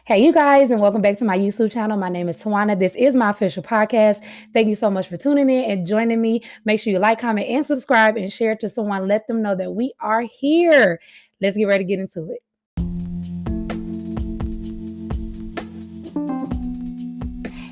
Hey, you guys, and welcome back to my YouTube channel. My name is Tawana. This is my official podcast. Thank you so much for tuning in and joining me. Make sure you like, comment, and subscribe and share it to someone. Let them know that we are here. Let's get ready to get into it.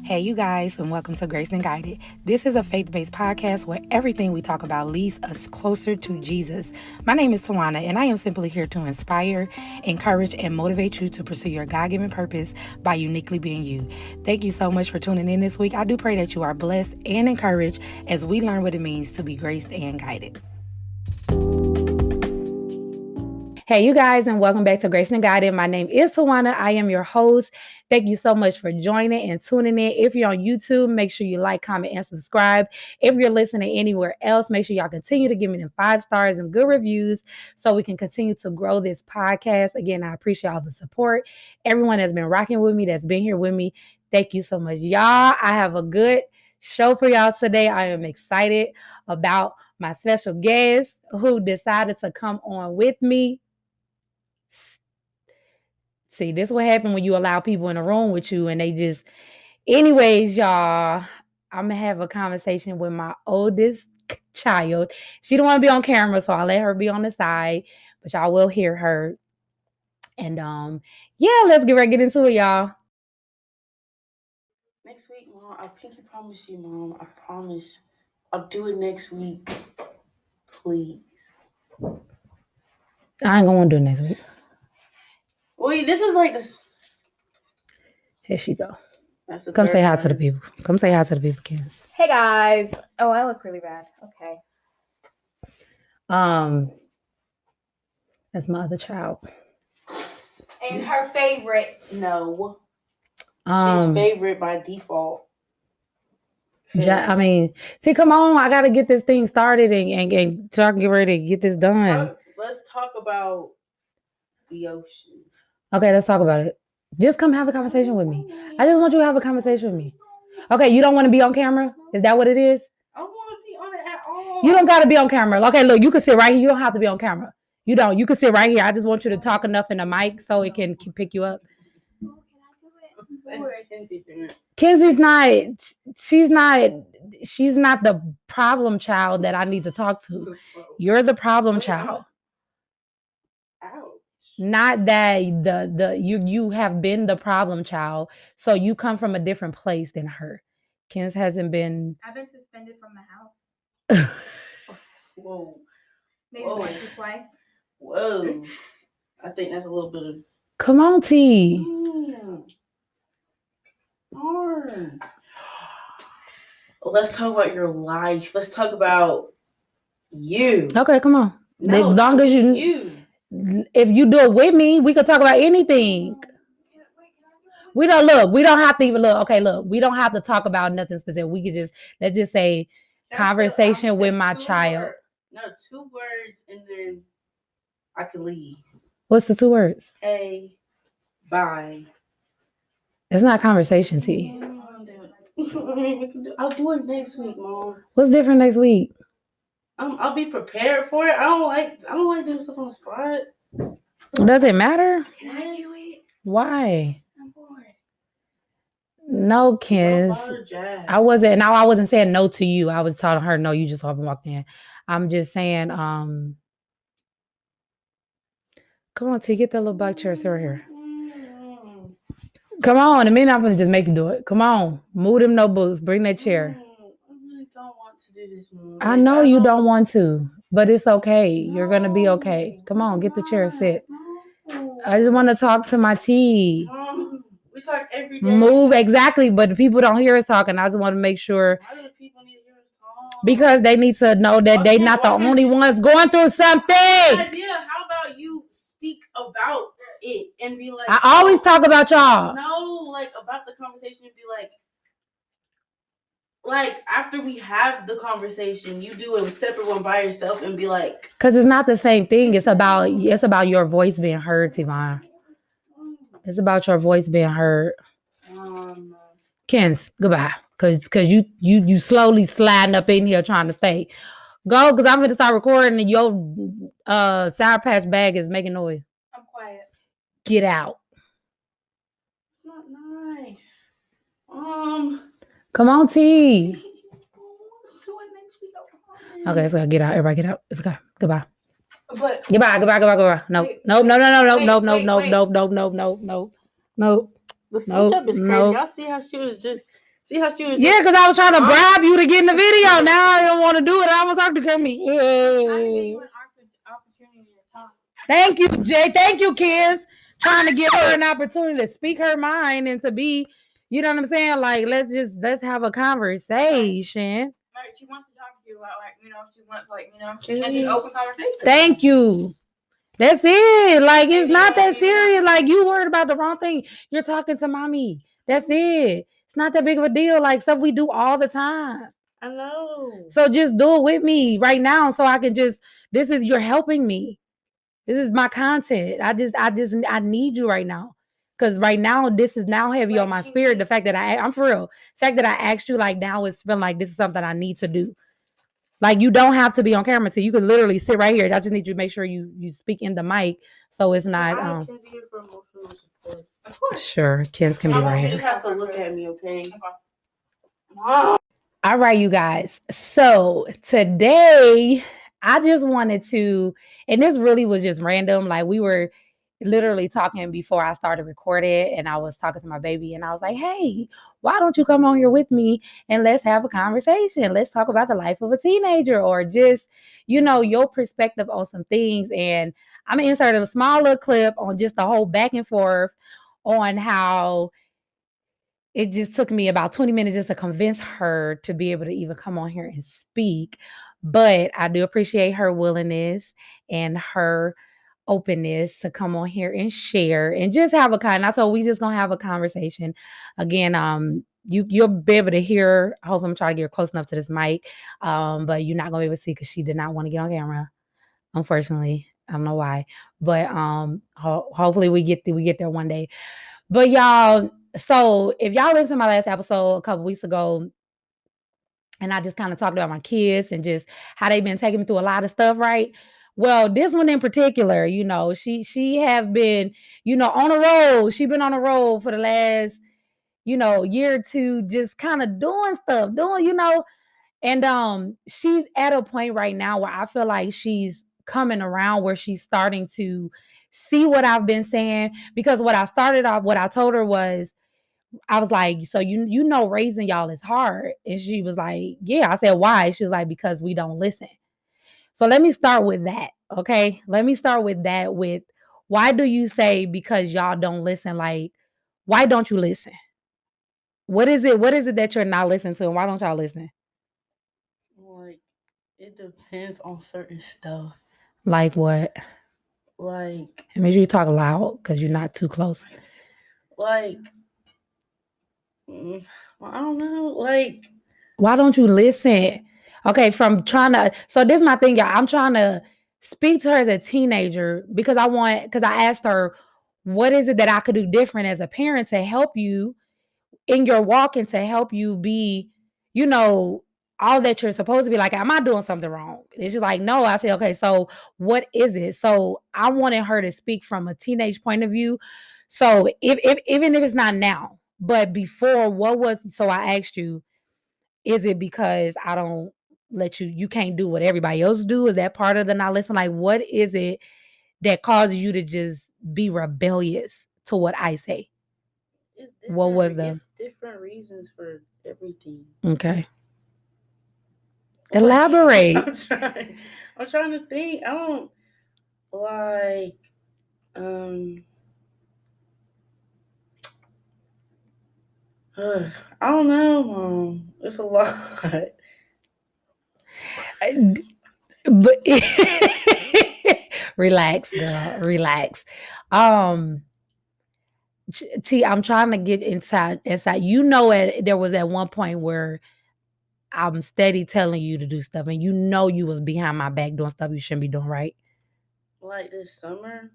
Hey, you guys, and welcome to Grace and Guided. This is a faith-based podcast where everything we talk about leads us closer to Jesus. My name is Tawana, and I am simply here to inspire, encourage, and motivate you to pursue your God-given purpose by uniquely being you. Thank you so much for tuning in this week. I do pray that you are blessed and encouraged as we learn what it means to be graced and guided. Hey, you guys, and welcome back to Grace and Guided. My name is Tawana. I am your host. Thank you so much for joining and tuning in. If you're on YouTube, make sure you like, comment, and subscribe. If you're listening anywhere else, make sure y'all continue to give me them 5 stars and good reviews so we can continue to grow this podcast. Again, I appreciate all the support. Everyone that's been rocking with me, that's been here with me, thank you so much. Y'all, I have a good show for y'all today. I am excited about my special guest who decided to come on with me. See, this is what happens when you allow people in a room with you and they just... Anyways, y'all, I'm going to have a conversation with my oldest child. She don't want to be on camera, so I'll let her be on the side, but y'all will hear her. And yeah, let's get ready to get into it, y'all. Next week, Mom, I pinky promise you, Mom. I promise. I'll do it next week. Please. I ain't going to do it next week. Wait, this is like this. Here she go. Come say hi to the people. Come say hi to the people, Kens. Hey guys. Oh, I look really bad. Okay. That's my other child. And her favorite. No. She's favorite by default. I mean, see, come on. I got to get this thing started and so I can get ready to get this done. Let's talk about the ocean. Okay, let's talk about it. Just come have a conversation with me. I just want you to have a conversation with me. Okay, you don't want to be on camera? Is that what it is? I don't want to be on it at all. You don't got to be on camera. Okay, look, you can sit right here. You don't have to be on camera. You don't. You can sit right here. I just want you to talk enough in the mic so it can pick you up. Kenzie's not. She's not the problem child that I need to talk to. You're the problem child. Not that you have been the problem child, so you come from a different place than her. Kens hasn't been. I've been suspended from the house. Whoa. Maybe once or twice. Whoa. I think that's a little bit of. Come on, T. Let's talk about your life. Let's talk about you. Okay, come on. No, as long as you. If you do it with me, we could talk about anything. We don't have to even look. Okay, look, we don't have to talk about nothing specific. We could let's just say conversation with my child. No, 2 words and then I can leave. What's the 2 words? Hey, bye. It's not conversation, T. I'll do it next week, Mom. What's different next week? I'll be prepared for it. I don't like doing stuff on the spot. Does it matter? Can I do it? Why? I'm bored. No, Kens. I wasn't saying no to you. I was telling her no. You just walked in. I'm just saying. Come on, T. Get that little black chair. Sit right here. Come on. I mean, I'm gonna just make you do it. Come on. Move them notebooks. Bring that chair. I really don't want to do this, Mom. I know you don't want to, but it's okay. No, you're gonna be okay. Come on, get the chair, sit. No. I just want to talk to my T. No. We talk every day. Move, exactly, but the people don't hear us talking. I just want to make sure. Why do the people need to hear us talk? Because they need to know that they're not the only ones going through something. Idea. How about you speak about it and be like, I always talk about y'all. No, like about the conversation and be like after we have the conversation, you do a separate one by yourself and be like, because it's not the same thing. It's about your voice being heard, Tivon. It's about your voice being heard. Kens, goodbye. Cause you slowly sliding up in here trying to stay. Go, because I'm gonna start recording and your Sour Patch bag is making noise. I'm quiet. Get out. not nice. Come on, T. Do it next week. Okay, let's go. Get out. Everybody get out. Let's go. Goodbye. But Goodbye. No. Wait, No. wait, the switch Nope, up is crazy. nope. Y'all see how she was just. Yeah, because I was trying to bribe you to get in the video. Now I don't want to do it. I was talking to me. I'm gonna give you an opportunity to talk. Thank you, Jay. Thank you, kids. Trying to give her an opportunity to speak her mind and to be, you know what I'm saying? Like, let's have a conversation. Like, she wants to talk to you about, like, you know, she wants, like, you know, it's an open conversation. Thank you. That's it. Like, it's not that serious. Like, you worried about the wrong thing. You're talking to mommy. That's it. It's not that big of a deal. Like, stuff we do all the time. I know. So just do it with me right now so I can you're helping me. This is my content. I need you right now. Because right now, this is now heavy on my spirit. The fact that I'm for real. The fact that I asked you, like, now it's feeling like this is something I need to do. Like, you don't have to be on camera. You can literally sit right here. I just need you to make sure you speak in the mic so it's not. Of course. Sure, kids can be right You here. just have to look at me, okay? All right, you guys. So today, I just wanted to, and this really was just random. Like, we were literally talking before I started recording, and I was talking to my baby, and I was like, hey, why don't you come on here with me and let's have a conversation? Let's talk about the life of a teenager, or just, you know, your perspective on some things. And I'm going to insert a small little clip on just the whole back and forth on how it just took me about 20 minutes just to convince her to be able to even come on here and speak. But I do appreciate her willingness and her openness to come on here and share and just have a kind. I told we just gonna have a conversation. Again, you'll be able to hear. I hope I'm trying to get close enough to this mic. But you're not gonna be able to see because she did not want to get on camera. Unfortunately, I don't know why. But hopefully we get there one day. But y'all, so if y'all listened to my last episode a couple weeks ago, and I just kind of talked about my kids and just how they've been taking me through a lot of stuff, right? Well, this one in particular, you know, she have been, you know, on a roll. She's been on a roll for the last, you know, year or two, just kind of doing stuff, you know, and she's at a point right now where I feel like she's coming around, where she's starting to see what I've been saying. Because what I told her was, I was like, so you know raising y'all is hard. And she was like, yeah. I said, why? She was like, because we don't listen. So let me start with that. Okay. Let me start with that. With why do you say because y'all don't listen? Like, why don't you listen? What is it that you're not listening to? And why don't y'all listen? Like, it depends on certain stuff. Like what? Like, and make sure you talk loud because you're not too close. Like, well, I don't know. Like, why don't you listen? Okay, from trying to. So this is my thing, y'all. I'm trying to speak to her as a teenager because I asked her, what is it that I could do different as a parent to help you in your walk and to help you be, you know, all that you're supposed to be. Like, am I doing something wrong? It's just like, no. I said, okay, so what is it? So I wanted her to speak from a teenage point of view. So even if it's not now, but before, so I asked you, is it because I don't let you can't do what everybody else do? Is that part of the not listen? Like, what is it that causes you to just be rebellious to what I say? What was It's different reasons for everything. Okay. Elaborate. I'm trying to think. I don't like I don't know, Mom. It's a lot. But relax, girl. Relax. T, I'm trying to get inside. You know, there was at one point where I'm steady telling you to do stuff, and you know you was behind my back doing stuff you shouldn't be doing, right? Like this summer?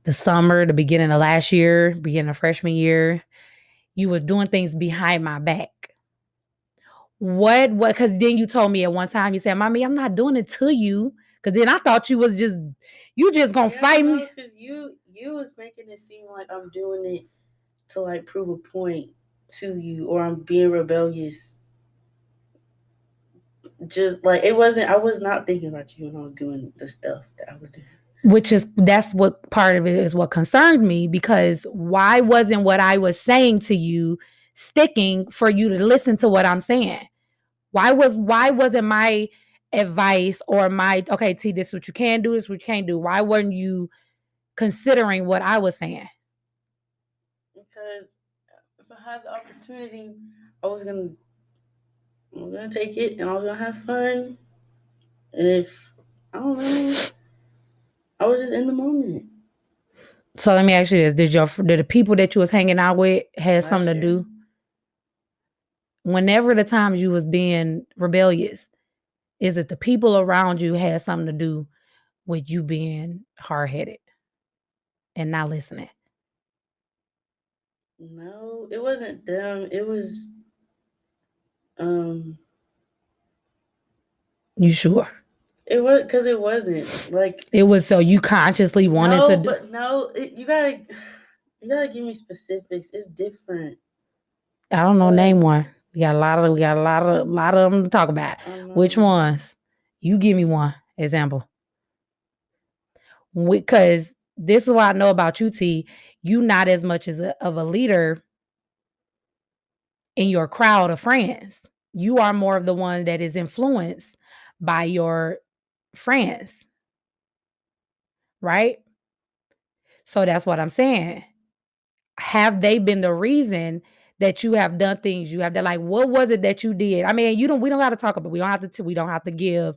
The summer, the beginning of last year, beginning of freshman year, you was doing things behind my back. What? Because then you told me at one time, you said, Mommy, I'm not doing it to you. Because then I thought you was just gonna fight me. Because you was making it seem like I'm doing it to like prove a point to you, or I'm being rebellious. Just like I was not thinking about you when I was doing the stuff that I was doing. That's what part of it is what concerned me, because why wasn't what I was saying to you sticking for you to listen to what I'm saying? Why wasn't my advice or my, okay, T, this is what you can do, this is what you can't do? Why weren't you considering what I was saying? Because if I had the opportunity, I was gonna take it and I was gonna have fun. And if I don't know, I was just in the moment. So let me ask you this: Did the people that you was hanging out with had something to do? Whenever the times you was being rebellious, is it the people around you had something to do with you being hard-headed and not listening? No, it wasn't them. It was You sure? It was because it wasn't like it was. So you consciously wanted to do. But no, you gotta give me specifics. It's different. I don't know. Name one. We got a lot of them to talk about. Which ones? You give me one example. Because this is what I know about you, T. You not as much of a leader in your crowd of friends. You are more of the one that is influenced by your friends. Right? So that's what I'm saying. Have they been the reason that you have done things you have done? Like, what was it that you did? I mean, we don't got to talk about it. We don't have to give.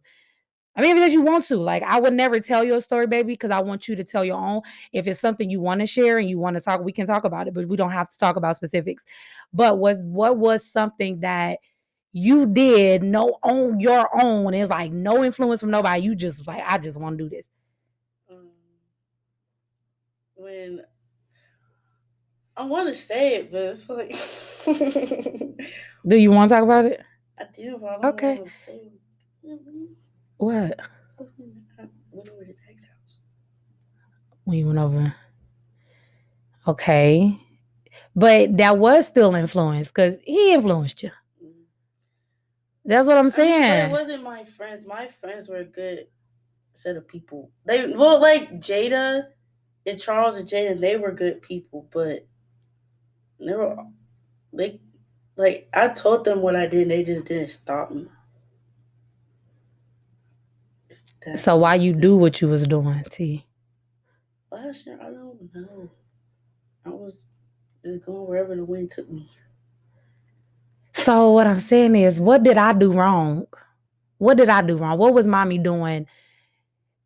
I mean, because you want to. Like, I would never tell your story, baby, because I want you to tell your own. If it's something you want to share and you want to talk, we can talk about it, but we don't have to talk about specifics. But what was something that you did on your own? It's like no influence from nobody. You just like, I just want to do this. When I want to say it, but it's like, do you want to talk about it? I do, but I don't want to say it. What? Went over to Zach's house. When you went over. Okay. But that was still influence because he influenced you. That's what I'm saying. I mean, but it wasn't my friends. My friends were a good set of people. Like Jada and Charles and Jaden, they were good people, but I told them what I did, and they just didn't stop me. So why you do what you was doing, T? Last year, I don't know. I was just going wherever the wind took me. So what I'm saying is, what did I do wrong? What did I do wrong? What was mommy doing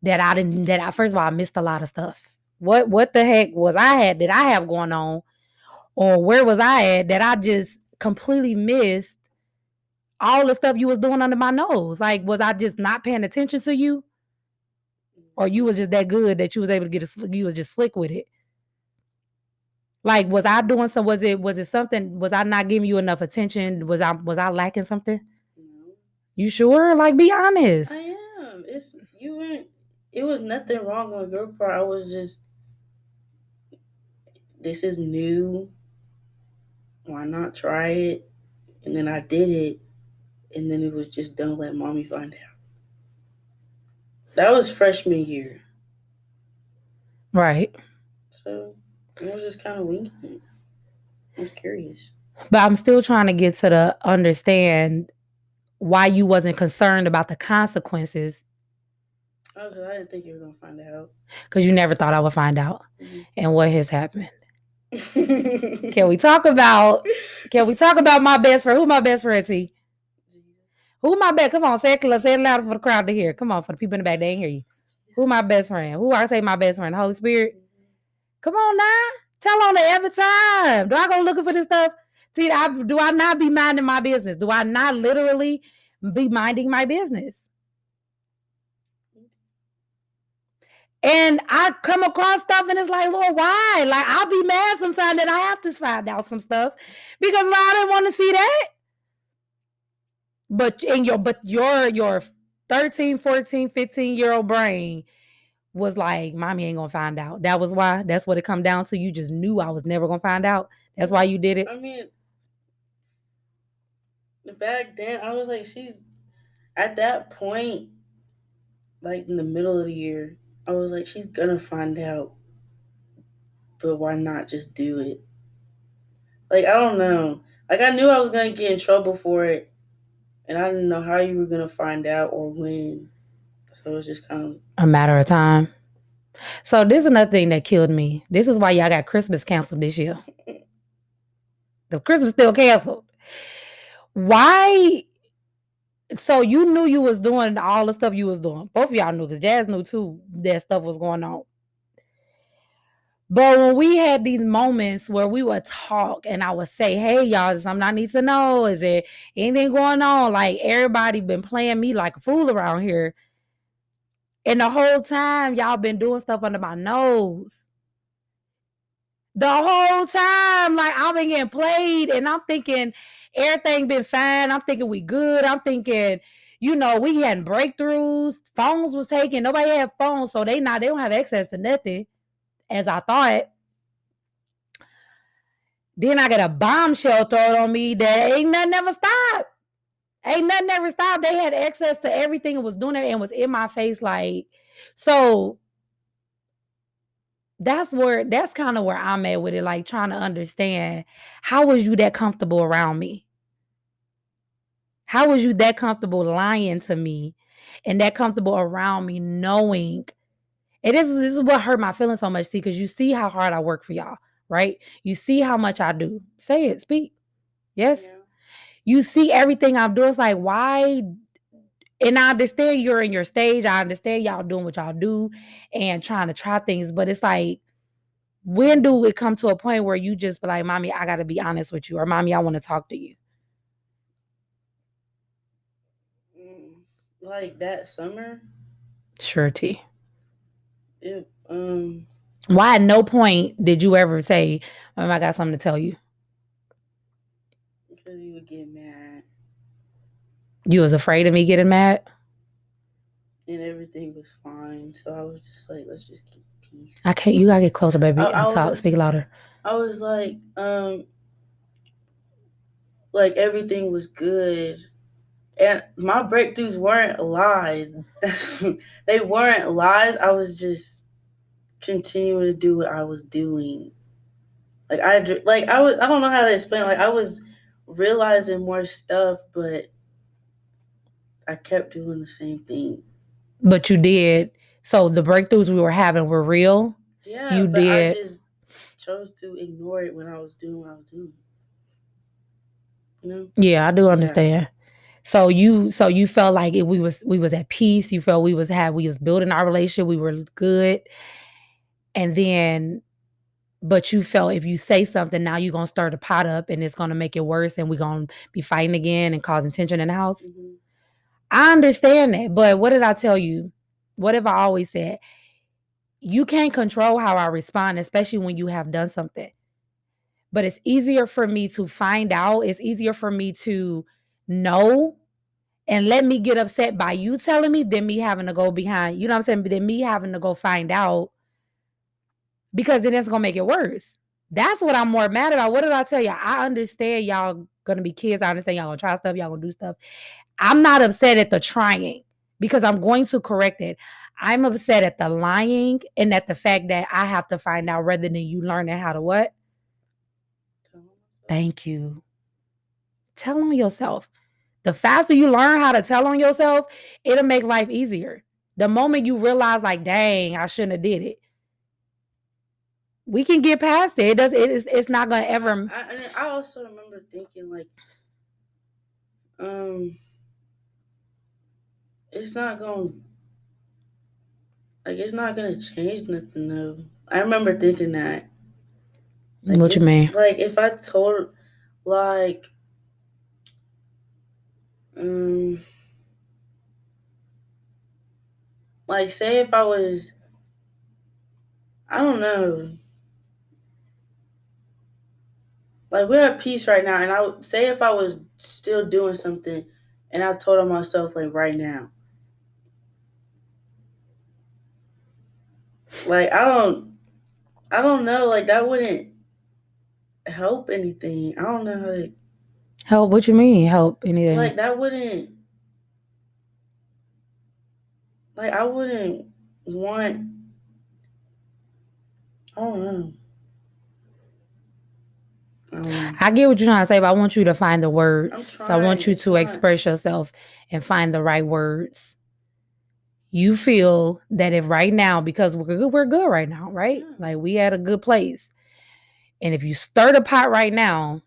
that I didn't? First of all, I missed a lot of stuff. What the heck did I have going on, or where was I at that I just completely missed all the stuff you was doing under my nose? Like, was I just not paying attention to you? Or you was just that good that you was able to you was just slick with it? Like, was I doing some? Was it something? Was I not giving you enough attention? Was I lacking something? No. You sure? Like, be honest. I am. It was nothing wrong on your part. I was just, this is new. Why not try it? And then I did it, and then it was just don't let mommy find out. That was freshman year. Right. So it was just kind of winging it. I was curious. But I'm still trying to get to the understand why you wasn't concerned about the consequences. Oh, because I didn't think you were going to find out. Because you never thought I would find out. Mm-hmm. And what has happened? Can we talk about my best friend? Who my best friend, T? Who my best? Come on, say it louder for the crowd to hear. Come on, for the people in the back, they ain't hear you. Who my best friend? Who I say my best friend? The Holy Spirit? Come on now. Tell on it every time. Do I go looking for this stuff? See, do I not be minding my business? Do I not literally be minding my business? And I come across stuff and it's like, Lord, why? Like, I'll be mad sometimes that I have to find out some stuff because I didn't want to see that. But your 13, 14, 15-year-old brain was like, mommy ain't gonna find out. That was why. That's what it come down to. You just knew I was never gonna find out. That's why you did it. I mean, back then I was like, she's at that point, like in the middle of the year, I was like, she's gonna find out, but why not just do it? Like, I don't know. Like, I knew I was gonna get in trouble for it, and I didn't know how you were gonna find out or when. So it was just kind of a matter of time. So this is another thing that killed me. This is why y'all got Christmas canceled this year. Because Christmas still canceled. Why? So you knew you was doing all the stuff you was doing. Both of y'all knew, because Jazz knew too that stuff was going on. But when we had these moments where we would talk and I would say, hey, y'all, there's something I need to know. Is there anything going on? Like, everybody been playing me like a fool around here. And the whole time, y'all been doing stuff under my nose. The whole time, like, I've been getting played and I'm thinking everything been fine. I'm thinking we good. I'm thinking, we had breakthroughs. Phones was taken. Nobody had phones, so they don't have access to nothing, as I thought. Then I get a bombshell thrown on me that ain't nothing ever stopped. Ain't nothing ever stopped. They had access to everything and was doing it and was in my face. Like, so that's kind of where I'm at with it. Like, trying to understand, how was you that comfortable around me? How was you that comfortable lying to me and that comfortable around me, knowing? And this is what hurt my feelings so much, see, because you see how hard I work for y'all, right? You see how much I do. Say it, speak. Yes? Yeah. You see everything I'm doing. It's like, why? And I understand you're in your stage. I understand y'all doing what y'all do and trying to try things. But it's like, when do it come to a point where you just be like, mommy, I got to be honest with you, or mommy, I want to talk to you? Like that summer? Surety. Why at no point did you ever say, Mom, I got something to tell you? Because you would get mad. You was afraid of me getting mad? And everything was fine. So I was just like, let's just keep peace. I can't. You gotta get closer, baby. Speak louder. I was like everything was good. And my breakthroughs weren't lies. They weren't lies. I was just continuing to do what I was doing. I don't know how to explain. Like, I was realizing more stuff, but I kept doing the same thing. But you did. So the breakthroughs we were having were real? Yeah, you did. I just chose to ignore it when I was doing what I was doing. Yeah, I do understand. Yeah. So you felt like we was at peace. You felt we was building our relationship. We were good. And then, but you felt if you say something, now you're going to stir the pot up and it's going to make it worse. And we're going to be fighting again and causing tension in the house. Mm-hmm. I understand that. But what did I tell you? What have I always said? You can't control how I respond, especially when you have done something. But it's easier for me to find out. It's easier for me to know and let me get upset by you telling me than me having to go behind, you know what I'm saying? Than me having to go find out, because then it's going to make it worse. That's what I'm more mad about. What did I tell you? I understand y'all going to be kids. I understand y'all going to try stuff. Y'all going to do stuff. I'm not upset at the trying because I'm going to correct it. I'm upset at the lying and at the fact that I have to find out rather than you learning how to what? Thank you. Tell on yourself. The faster you learn how to tell on yourself, it'll make life easier. The moment you realize, like, dang, I shouldn't have did it, we can get past it. It's not gonna ever. I also remember thinking, like, it's not gonna change nothing though. I remember thinking that. Like, what you mean? Like, if I told, like, like, say if I was, I don't know, like, we're at peace right now, and I would say if I was still doing something, and I told myself, like, right now, Like, I don't know. Like, that wouldn't help anything. I don't know how to. Help? What you mean help anything? Like, that wouldn't. Like, I wouldn't want. I don't know. I get what you're trying to say, but I want you to find the words. trying, so I want you it's to not. express yourself and find the right words. You feel that if right now, because we're good right now, right? Yeah. Like we at a good place. And if you stir the pot right now,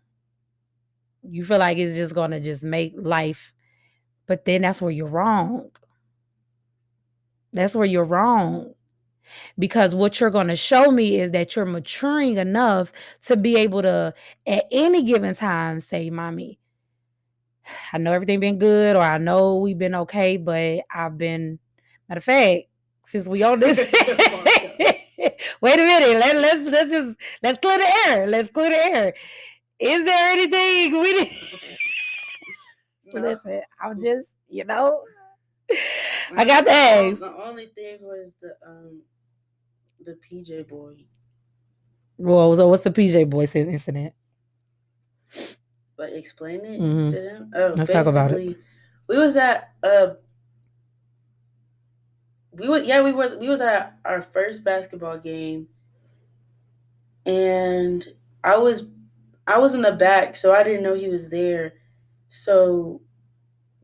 you feel like it's just going to just make life. But then that's where you're wrong. That's where you're wrong. Because what you're going to show me is that you're maturing enough to be able to, at any given time, say, Mommy, I know everything been good, or I know we've been okay, but I've been, matter of fact, since we on this, wait a minute, let's clear the air. Let's clear the air. Is there anything we did? No. Listen, I'm just, I got the ask. The only thing was the PJ boy. Well, so what's the PJ boy incident? Like, explain it Mhm. to them. Oh, Let's talk about it. We was at we was at our first basketball game, and I was in the back, so I didn't know he was there. So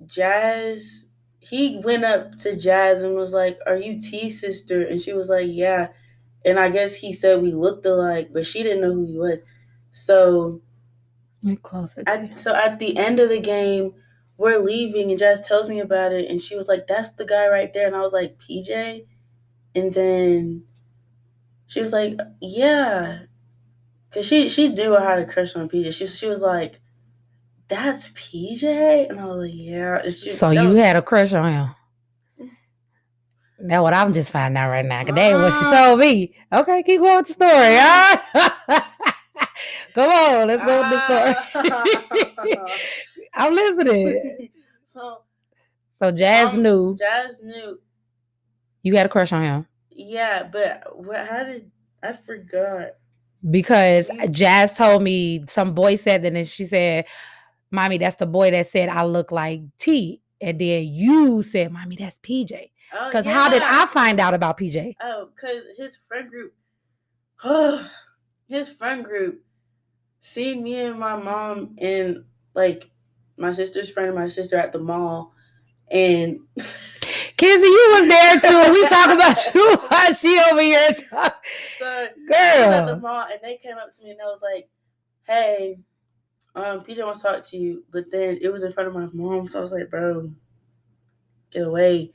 Jazz, he went up to Jazz and was like, "Are you T's sister?" And she was like, "Yeah." And I guess he said we looked alike, but she didn't know who he was. So at the end of the game, we're leaving, and Jazz tells me about it, and she was like, "That's the guy right there." And I was like, "PJ?" And then she was like, "Yeah," because she knew I had a crush on PJ. She was like, "That's PJ?" And I was like, "Yeah." So you had a crush on him? That's what I'm just finding out right now. Because that ain't what she told me. Okay, keep going with the story. Come on, let's go with the story. I'm listening. So Jazz knew. Jazz knew. You had a crush on him? Yeah, but I forgot. Because Jazz told me, some boy said that, and she said, "Mommy, that's the boy that said I look like T." And then you said, "Mommy, that's PJ." Because how did I find out about PJ? Oh, because his friend group seen me and my mom and like my sister's friend and my sister at the mall. And Kenzie, you was there too. We talk about you while she over here talking. So, girl, at the mall, and they came up to me and they was like, "Hey, PJ wants to talk to you." But then it was in front of my mom, so I was like, "Bro, get away."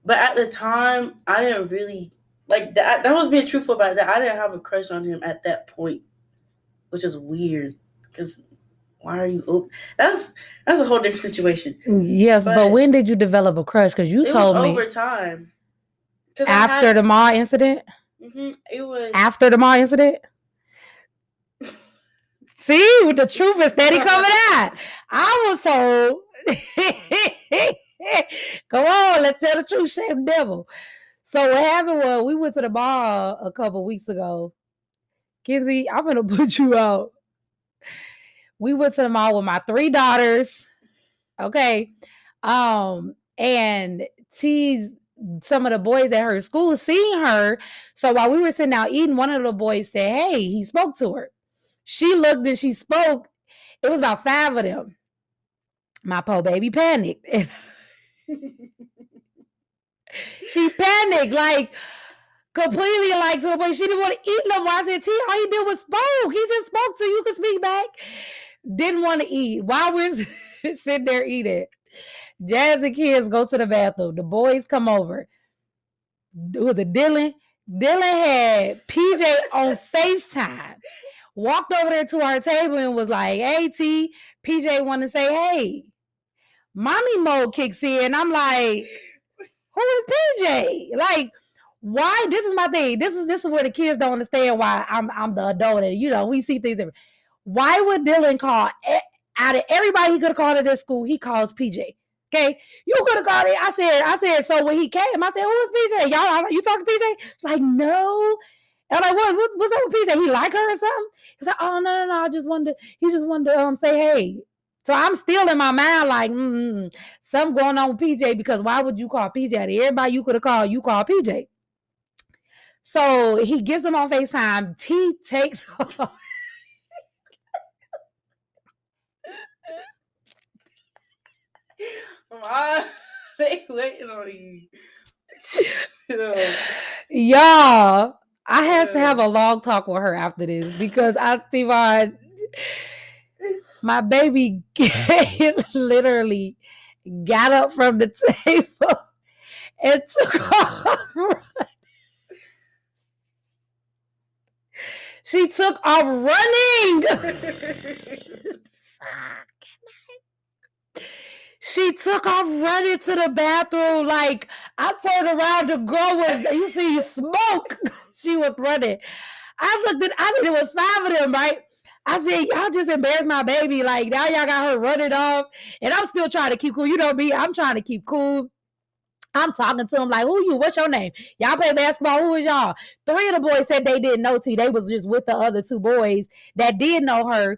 But at the time, I didn't really like that. That was being truthful about that. I didn't have a crush on him at that point, which is weird. Because why are you? That's a whole different situation. Yes, but when did you develop a crush? Because you told me over time. After the mall incident. Mm-hmm, it was after the mall incident. See, with the truth is steady coming out. I was told. Come on, let's tell the truth, shame the devil. So what happened was we went to the bar a couple weeks ago. Kenzie, I'm gonna put you out. We went to the mall with my 3 daughters. Okay. And some of the boys at her school seen her. So while we were sitting out eating, one of the boys said, "Hey," he spoke to her. She looked and she spoke. It was about 5 of them. My poor baby panicked. She panicked, like completely, like to the point she didn't want to eat no more. I said, "T, all he did was spoke. He just spoke to you. You could speak back." Didn't want to eat. While we're sitting there eating, Jazz and kids go to the bathroom. The boys come over. Was it Dylan? Dylan had PJ on FaceTime. Walked over there to our table and was like, "Hey, T." PJ wanted to say, "Hey." Mommy mode kicks in. I'm like, who is PJ? Like, why? This is my thing. This is where the kids don't understand why I'm the adult and we see things different. Why would Dylan call out of everybody he could have called at this school? He calls PJ. Okay, you could have called it. I said. So when he came, I said, "Who is PJ? Y'all, you talking to PJ?" She's like, "No." And I'm like, what's up with PJ? He like her or something? He's like, "Oh no. I just wanted to. He just wanted to say hey." So I'm still in my mind like, something going on with PJ because why would you call PJ? Everybody you could have called, you call PJ. So he gets him on FaceTime. T takes off. They waiting on you. Y'all, I had to have a long talk with her after this because I see my baby literally got up from the table and took off running. She took off running. She took off running to the bathroom. Like, I turned around, the girl was, you see smoke. She was running. I said it was 5 of them, right? I said, y'all just embarrassed my baby. Like, now y'all got her running off. And I'm still trying to keep cool. You know me, I'm trying to keep cool. I'm talking to him like, who you? What's your name? Y'all play basketball? Who is y'all? 3 of the boys said they didn't know T. They was just with the other 2 boys that did know her.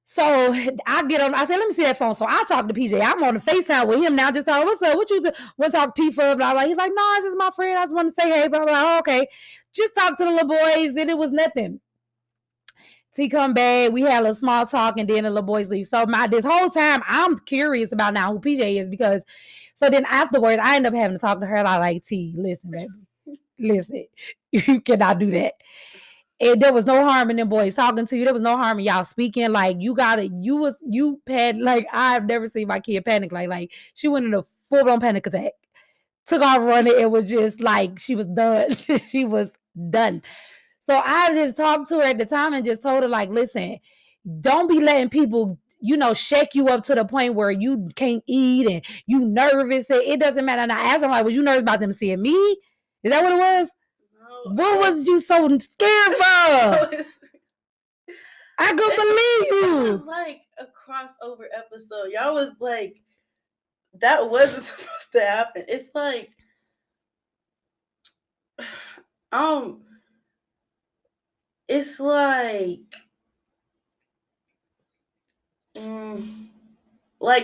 So I get on, I said, let me see that phone. So I talk to PJ. I'm on the FaceTime with him now, just talking, what's up? What you do? Want to talk to T for? Blah, blah. He's like, no, it's just my friend. I just want to say hey, blah, blah. Oh, okay. Just talk to the little boys, and it was nothing. T come back, we had a little small talk, and then the little boys leave. So this whole time, I'm curious about now who PJ is because, so then afterwards, I end up having to talk to her like, T, listen, baby. Listen, you cannot do that. And there was no harm in them boys talking to you. There was no harm in y'all speaking. Like, you got it. You had, like, I've never seen my kid panic. Like she went in a full-blown panic attack. Took off running. It was just like she was done. She was done. So I just talked to her at the time and just told her, like, listen, don't be letting people, shake you up to the point where you can't eat and you nervous. It doesn't matter. And I asked her, like, was you nervous about them seeing me? Is that what it was? What was you so scared for? I couldn't believe you. It was like a crossover episode. Y'all was like, that wasn't supposed to happen. It's like, it's like,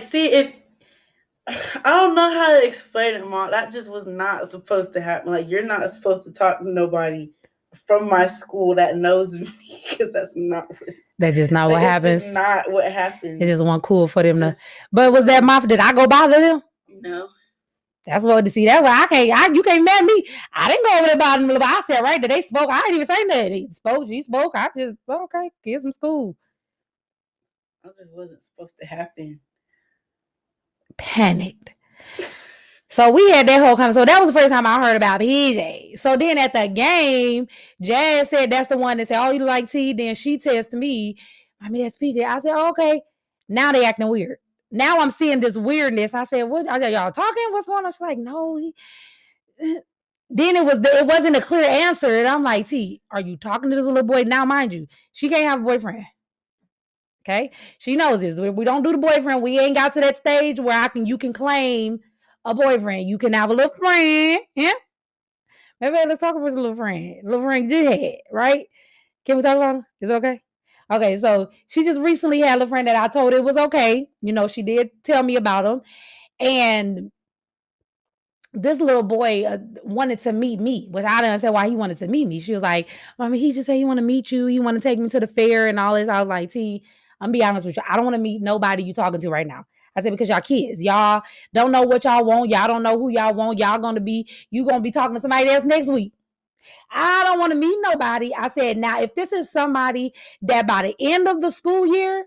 see, if I don't know how to explain it, Mom. That just was not supposed to happen. Like, you're not supposed to talk to nobody from my school that knows me because that's just not what happens. It's just not what happens. It just wasn't cool for them to. But was that my? Did I go bother them? No. That's what to see. That's why you can't mad me. I didn't go over there about them. I said right that they spoke. I didn't even say nothing. He spoke. She spoke. I just okay. Kids from school. That just wasn't supposed to happen. Panicked. So we had that whole conversation. So that was the first time I heard about PJ. So then at the game, Jazz said that's the one that said, oh, you like T? Then she texted me, I mean, that's PJ. I said, oh, okay. Now they acting weird. Now I'm seeing this weirdness. I said, what? I said, y'all talking? What's going on? She's like, no. Then it wasn't a clear answer. And I'm like, T, are you talking to this little boy? Now, mind you, she can't have a boyfriend. Okay, she knows this. We don't do the boyfriend. We ain't got to that stage where you can claim a boyfriend. You can have a little friend. Yeah. Maybe let's talk about the little friend. Little friend did have, right? Can we talk about him? Is it okay? Okay, so she just recently had a friend that I told it was okay. She did tell me about him. And this little boy wanted to meet me, which I didn't understand why he wanted to meet me. She was like, Mommy, he just said he want to meet you. He want to take me to the fair and all this. I was like, T, I'm be honest with you. I don't want to meet nobody you talking to right now. I said, because y'all kids, y'all don't know what y'all want. Y'all don't know who y'all want. You going to be talking to somebody else next week. I don't want to meet nobody. I said, now, if this is somebody that by the end of the school year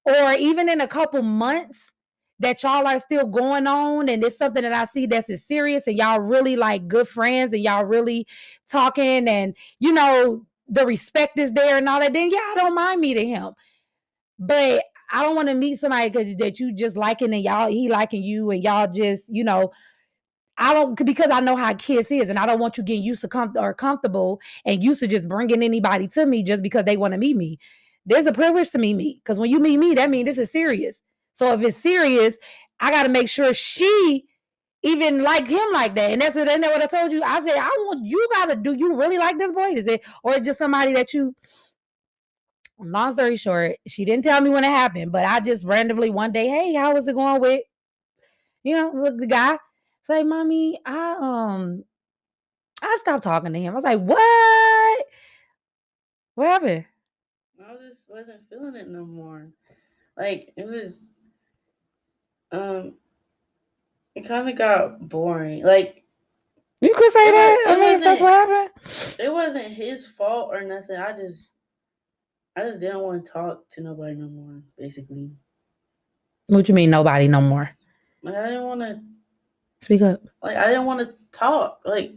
or even in a couple months that y'all are still going on and it's something that I see that's serious and y'all really like good friends and y'all really talking and, the respect is there and all that, then yeah, I don't mind meeting him. But I don't want to meet somebody that you just liking and he liking you and y'all just, because I know how kids is and I don't want you getting used to comfortable and used to just bringing anybody to me just because they want to meet me. There's a privilege to meet me because when you meet me, that means this is serious. So if it's serious, I got to make sure she even like him like that. And that's what I told you. I said, I want you gotta do you really like this boy? Is it or just somebody that you long story short, she didn't tell me when it happened, but I just randomly one day, hey, how was it going with look the guy? It's like, mommy, I stopped talking to him. I was like, what? What happened? I just wasn't feeling it no more. Like it was it kind of got boring. Like you could say that. I mean, if that's what happened. It wasn't his fault or nothing. I just didn't want to talk to nobody no more, basically. What you mean nobody no more? Like I didn't want to speak up. Like I didn't want to talk. Like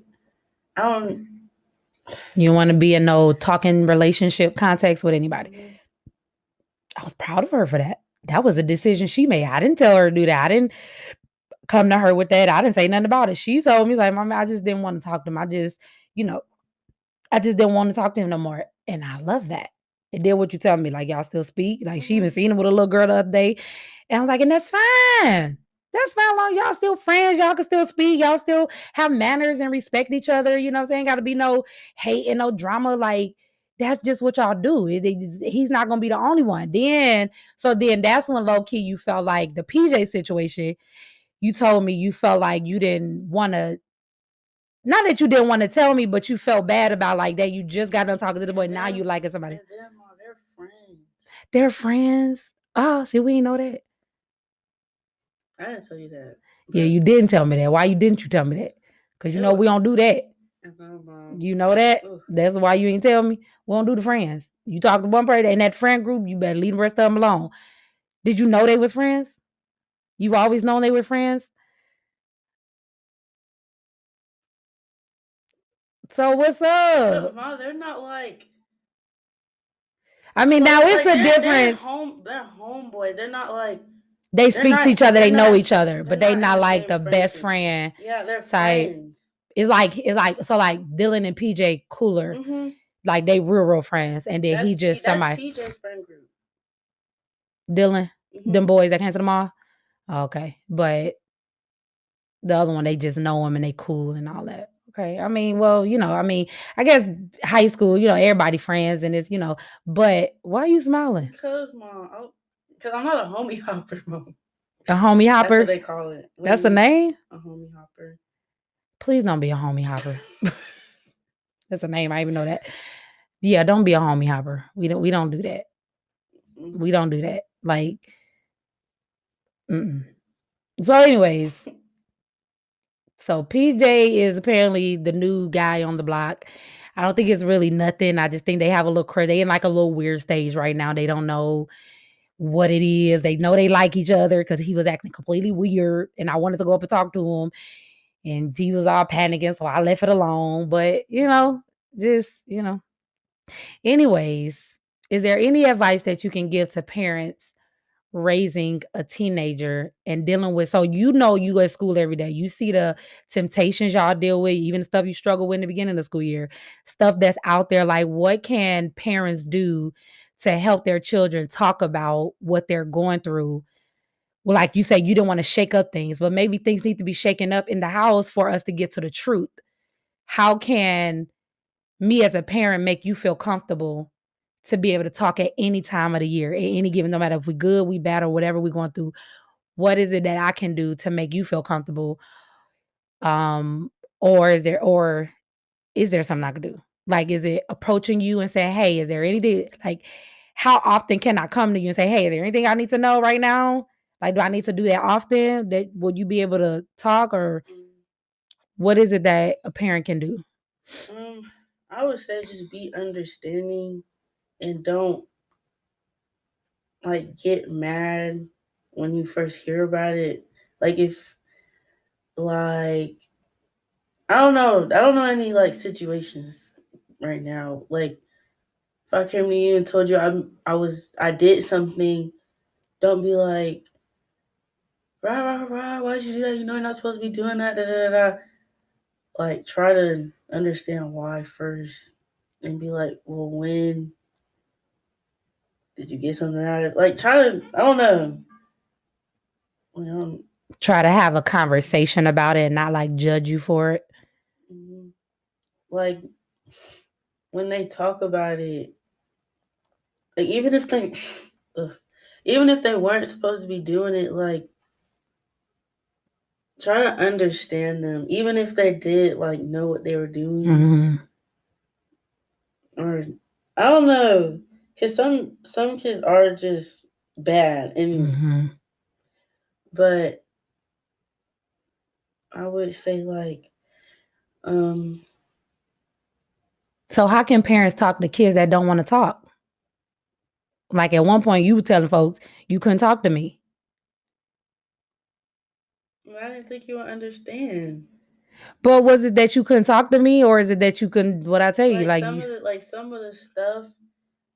I don't. You want to be in no talking relationship context with anybody. Mm-hmm. I was proud of her for that. That was a decision she made. I didn't tell her to do that. I didn't come to her with that. I didn't say nothing about it. She told me, like, Mommy, I just didn't want to talk to him. I just didn't want to talk to him no more. And I love that. And then what you tell me, like, y'all still speak? Like, she even seen him with a little girl the other day. And I was like, and that's fine. That's fine. Long y'all still friends. Y'all can still speak. Y'all still have manners and respect each other. You know what I'm saying? Got to be no hate and no drama. Like, that's just what y'all do. He's not going to be the only one. Then that's when low key you felt like the PJ situation. You told me you felt like you didn't want to, not that you didn't want to tell me, but you felt bad about like that. You just got done talking to the boy. Now you liking somebody. They're friends. They're friends. Oh, see, we didn't know that. I didn't tell you that. Yeah, you didn't tell me that. Why didn't you tell me that? Because you know we don't do that. You know that? That's why you ain't tell me. We don't do the friends. You talk to one person in that friend group, you better leave the rest of them alone. Did you know they was friends? You've always known they were friends? So what's up? Ma, they're not like. I mean, now it's a difference. They're homeboys. They're not like. They speak to each other. They know each other, but they not like the best friend. Yeah, they're friends. It's like so like Dylan and PJ cooler. Mm-hmm. Like they real friends, and then he just somebody. That's PJ's friend group. Dylan, them boys that came to the mall. Okay, but the other one they just know him and they cool and all that. Okay, I mean, well, I guess high school, everybody friends and it's, but why are you smiling? Because I'm not a homie hopper, Mom. A homie hopper? That's what they call it. That's the name? A homie hopper. Please don't be a homie hopper. That's a name. I even know that. Yeah, don't be a homie hopper. We don't do that. Mm-hmm. We don't do that. Like, So anyways, so PJ is apparently the new guy on the block. I don't think it's really nothing. I just think they have a little they in like a little weird stage right now. They don't know what it is. They know they like each other because he was acting completely weird. And I wanted to go up and talk to him. And he was all panicking. So I left it alone. But, Anyways, is there any advice that you can give to parents raising a teenager and dealing with, so you go to school every day, you see the temptations y'all deal with, even the stuff you struggle with in the beginning of the school year, stuff that's out there, like what can parents do to help their children talk about what they're going through? Well, like you said, you don't want to shake up things, but maybe things need to be shaken up in the house for us to get to the truth. How can me as a parent make you feel comfortable to be able to talk at any time of the year, at any given, no matter if we good, we bad, or whatever we're going through? What is it that I can do to make you feel comfortable? Or is there something I can do? Like, is it approaching you and saying, hey, is there anything, like, how often can I come to you and say, hey, is there anything I need to know right now? Like, do I need to do that often? That would you be able to talk, or what is it that a parent can do? I would say just be understanding and don't like get mad when you first hear about it. Like if like I don't know any like situations right now. Like if I came to you and told you I did something, don't be like, rah, why'd you do that? You know you're not supposed to be doing that, da da da. Like try to understand why first and be like, well, when did you get something out of it? Like try to, I don't know. try to have a conversation about it and not like judge you for it. Mhm. Like when they talk about it, like even if they weren't supposed to be doing it, like try to understand them. Even if they did like know what they were doing, Mm-hmm. or I don't know, because some kids are just bad, and Mm-hmm. but I would say like So how can parents talk to kids that don't want to talk? Like at one point you were telling folks you couldn't talk to me. I didn't think you would understand. But was it that you couldn't talk to me, or is it that you couldn't? What I tell you, Like like some of the stuff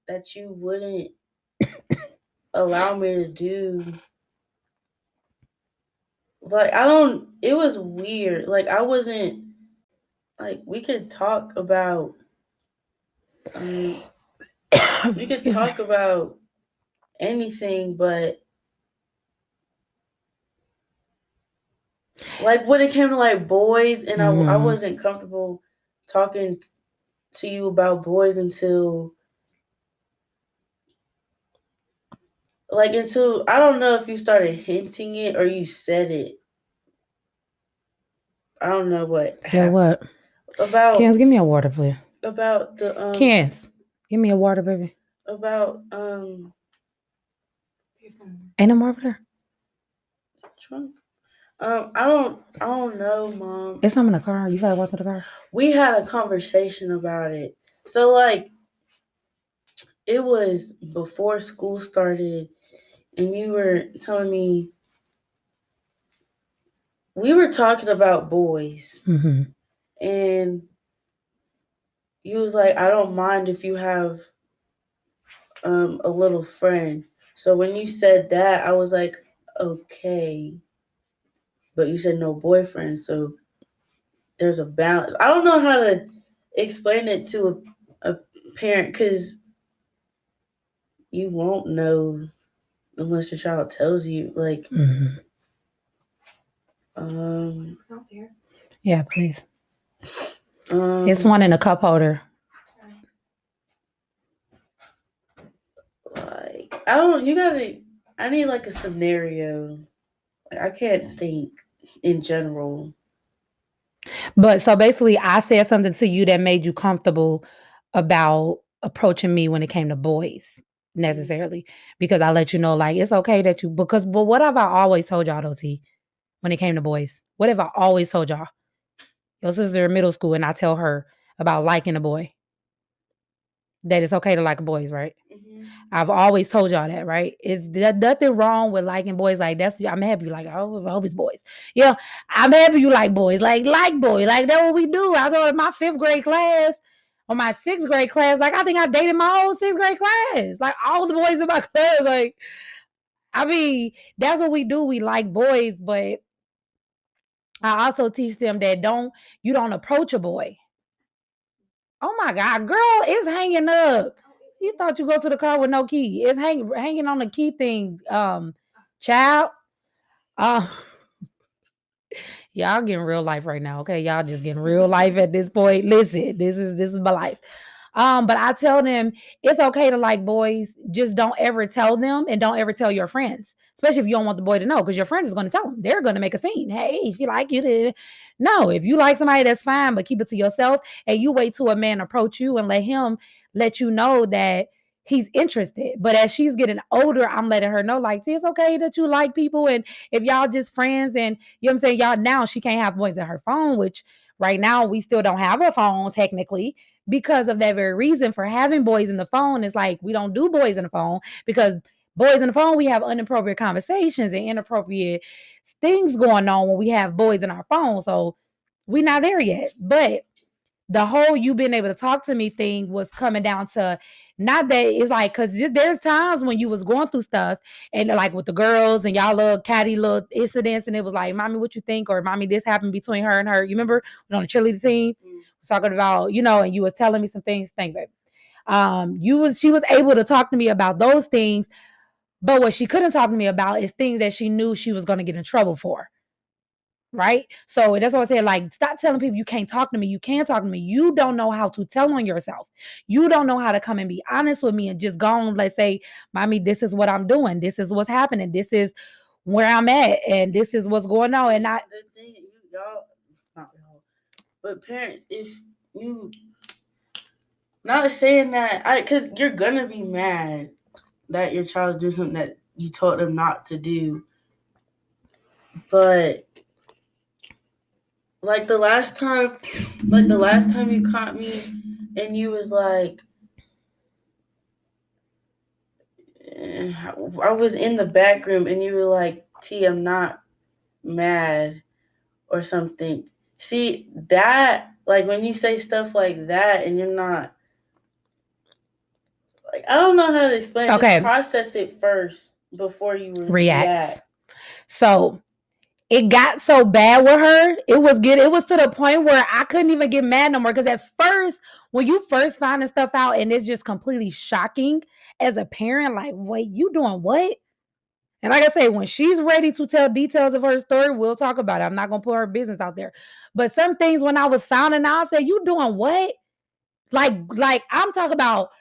that you wouldn't allow me to do. Like it was weird. Like I wasn't like we could talk about we could talk about anything, but like when it came to like boys, and I wasn't comfortable talking to you about boys until I don't know if you started hinting it or you said it. I don't know what said what? About Kens, give me a water, please. About the Kens, give me a water, baby. About Ain't no more over there. Trunk. I don't know, Mom. It's something in the car. You gotta walk to the car. We had a conversation about it. So like it was before school started, and you were telling me we were talking about boys, and you was like, I don't mind if you have a little friend. So when you said that, I was like, okay, but you said no boyfriend, so there's a balance. I don't know how to explain it to a parent, because you won't know unless your child tells you. Like, yeah, please. It's one in a cup holder. Like, I need like a scenario. Like, I can't think in general. But so basically, I said something to you that made you comfortable about approaching me when it came to boys necessarily, because I let you know, like, it's okay that you, but what have I always told y'all though, T, when it came to boys? What have I always told y'all? Your sister in middle school, and I tell her about liking a boy. That it's okay to like boys, right? I've always told y'all that, right? It's nothing wrong with liking boys. Like I'm happy you like. I hope it's boys. Yeah, I'm happy you like boys. Like boys. Like that's what we do. I thought in my 5th grade class or my 6th grade class, like I think I dated my whole 6th grade class. Like all the boys in my class. Like I mean, that's what we do. We like boys, but I also teach them that you don't approach a boy. Oh my God, girl, it's hanging up. You thought you go to the car with no key. It's hanging on the key thing, child. Y'all getting real life right now, okay? Y'all just getting real life at this point. Listen, this is my life. But I tell them it's okay to like boys. Just don't ever tell them, and don't ever tell your friends, especially if you don't want the boy to know, because your friends is going to tell them. They're going to make a scene. Hey, she like you. No, if you like somebody, that's fine, but keep it to yourself, and you wait till a man approach you and let him let you know that he's interested. But as she's getting older, I'm letting her know, like, see, it's okay that you like people, and if y'all just friends, and you know what I'm saying, y'all, now she can't have boys in her phone, which right now we still don't have a phone technically, because of that very reason for having boys in the phone. Is like we don't do boys in the phone, because boys in the phone, we have inappropriate conversations and inappropriate things going on when we have boys in our phone. So we're not there yet. But the whole you being able to talk to me thing was coming down to, not that it's like, because there's times when you was going through stuff, and like with the girls and y'all little catty little incidents, and it was like, mommy, what you think? Or mommy, this happened between her and her. You remember on the cheerleading team? Talking about, and you was telling me some things. Thank baby. She was able to talk to me about those things, But what she couldn't talk to me about is things that she knew she was going to get in trouble for. Right? So that's what I said, like, stop telling people you can't talk to me. You can't talk to me. You don't know how to tell on yourself. You don't know how to come and be honest with me and just go on, let's say, mommy, this is what I'm doing. This is what's happening. This is where I'm at. And this is what's going on. And the thing, y'all, not y'all, but parents, if you, not saying that, because you're going to be mad that your child's doing something that you told them not to do. But like the last time you caught me and you was like, I was in the back room and you were like, T, I'm not mad or something. See, that, like when you say stuff like that and you're not, like, I don't know how to explain it. Okay. Just process it first before you react. So it got so bad with her. It was to the point where I couldn't even get mad no more. Because at first, when you first finding stuff out and it's just completely shocking as a parent, like, wait, you doing what? And like I say, when she's ready to tell details of her story, we'll talk about it. I'm not going to put her business out there. But some things when I was finding out, I said, you doing what? Like I'm talking about,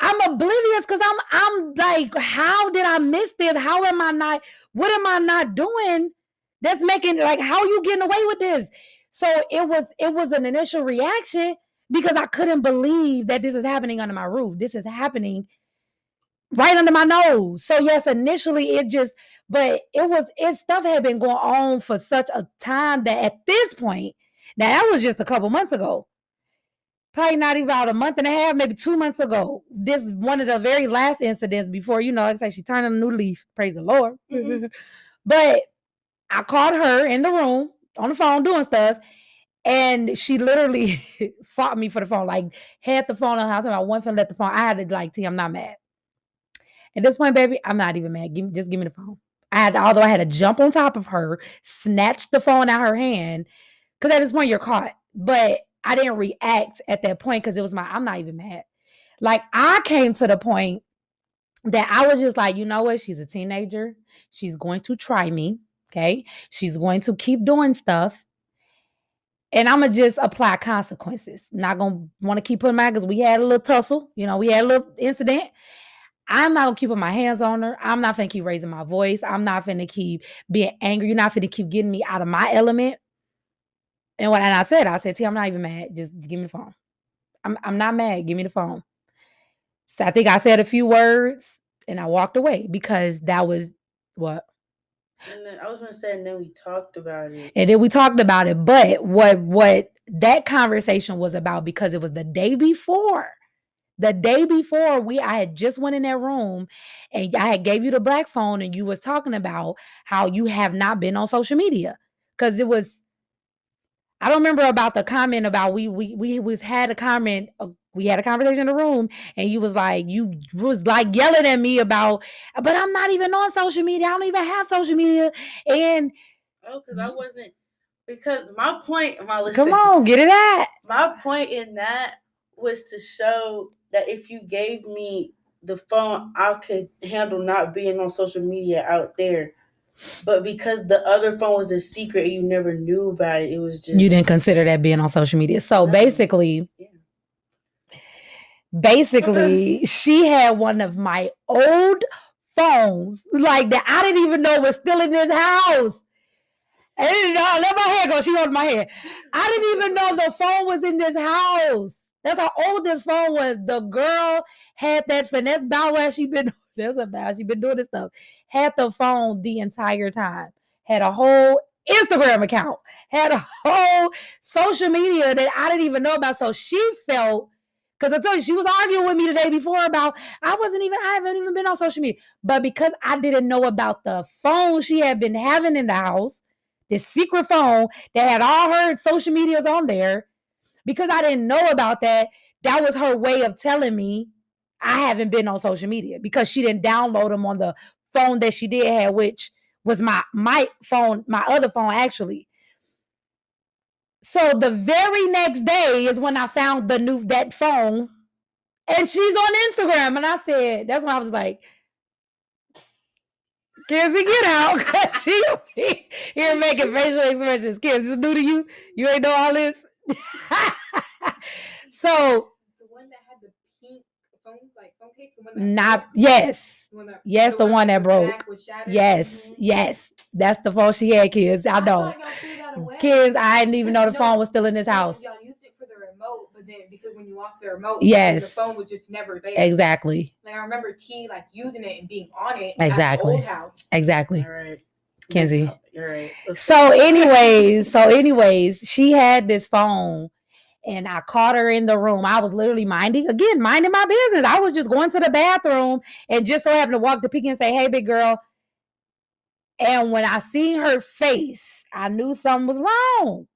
I'm oblivious because I'm like, how did I miss this? How am I not, what am I not doing that's making, like, how are you getting away with this? So it was an initial reaction because I couldn't believe that this is happening under my roof. This is happening right under my nose. So yes, initially but stuff had been going on for such a time that at this point, now that was just a couple months ago. Probably not even about a month and a half, maybe 2 months ago. This one of the very last incidents before, like I said, she turned a new leaf. Praise the Lord. Mm-hmm. But I called her in the room on the phone doing stuff. And she literally fought me for the phone. Like, had the phone on her house. I wasn't finna let the phone. I had to like, T, I'm not mad. At this point, baby, I'm not even mad. Just give me the phone. Although I had to jump on top of her, snatch the phone out of her hand. Because at this point, you're caught. But I didn't react at that point because I'm not even mad. Like, I came to the point that I was just like, you know what? She's a teenager. She's going to try me. Okay. She's going to keep doing stuff. And I'm going to just apply consequences. Not going to want to keep putting my, because we had a little tussle. We had a little incident. I'm not going to keep putting my hands on her. I'm not going to keep raising my voice. I'm not going to keep being angry. You're not going to keep getting me out of my element. And I said, T, I'm not even mad. Just give me the phone. I'm not mad. Give me the phone. So I think I said a few words and I walked away because that was what? And then I was going to say, and then we talked about it. And then we talked about it. But what that conversation was about, because it was the day before. The day before, I had just went in that room and I had gave you the black phone and you was talking about how you have not been on social media. Because it was, I don't remember about the comment about we had a comment. We had a conversation in the room and you was like yelling at me about, but I'm not even on social media. I don't even have social media. And because I wasn't, because my point, come on, get it at. My point in that was to show that if you gave me the phone, I could handle not being on social media out there. But because the other phone was a secret and you never knew about it, it was just... You didn't consider that being on social media. So basically, she had one of my old phones, like that I didn't even know was still in this house. I didn't know. Let my hair go. She held my hair. I didn't even know the phone was in this house. That's how old this phone was. The girl had that finesse bow while she been doing this stuff. Had the phone the entire time. Had a whole Instagram account. Had a whole social media that I didn't even know about. So she felt, because I told you, she was arguing with me the day before about, I haven't even been on social media. But because I didn't know about the phone she had been having in the house, this secret phone that had all her social medias on there, because I didn't know about that, that was her way of telling me I haven't been on social media, because she didn't download them on the phone that she did have, which was my phone, my other phone actually. So the very next day is when I found that phone, and she's on Instagram, and I said, that's when I was like, Kenzie, get out. Cause she here making facial expressions. Kenzie, this is new to you. You ain't know all this. So The one that had the pink phone case. The one not yes. The one that broke. back was shattered. Yes, yes. That's the phone she had, kids. I know. thought y'all threw that away. Kids, I didn't even know the No, phone was still in this house. Y'all used it for the remote, but then because when you lost the remote, Yes. the phone was just never there. Exactly. Like I remember T like using it and being on it Exactly. at the old house. Exactly. All right. Kenzie. You're right. So anyways, she had this phone and I caught her in the room. I was literally minding my business. I was just going to the bathroom and just so happened to walk to Pinky and say, hey, big girl. And when I seen her face, I knew something was wrong.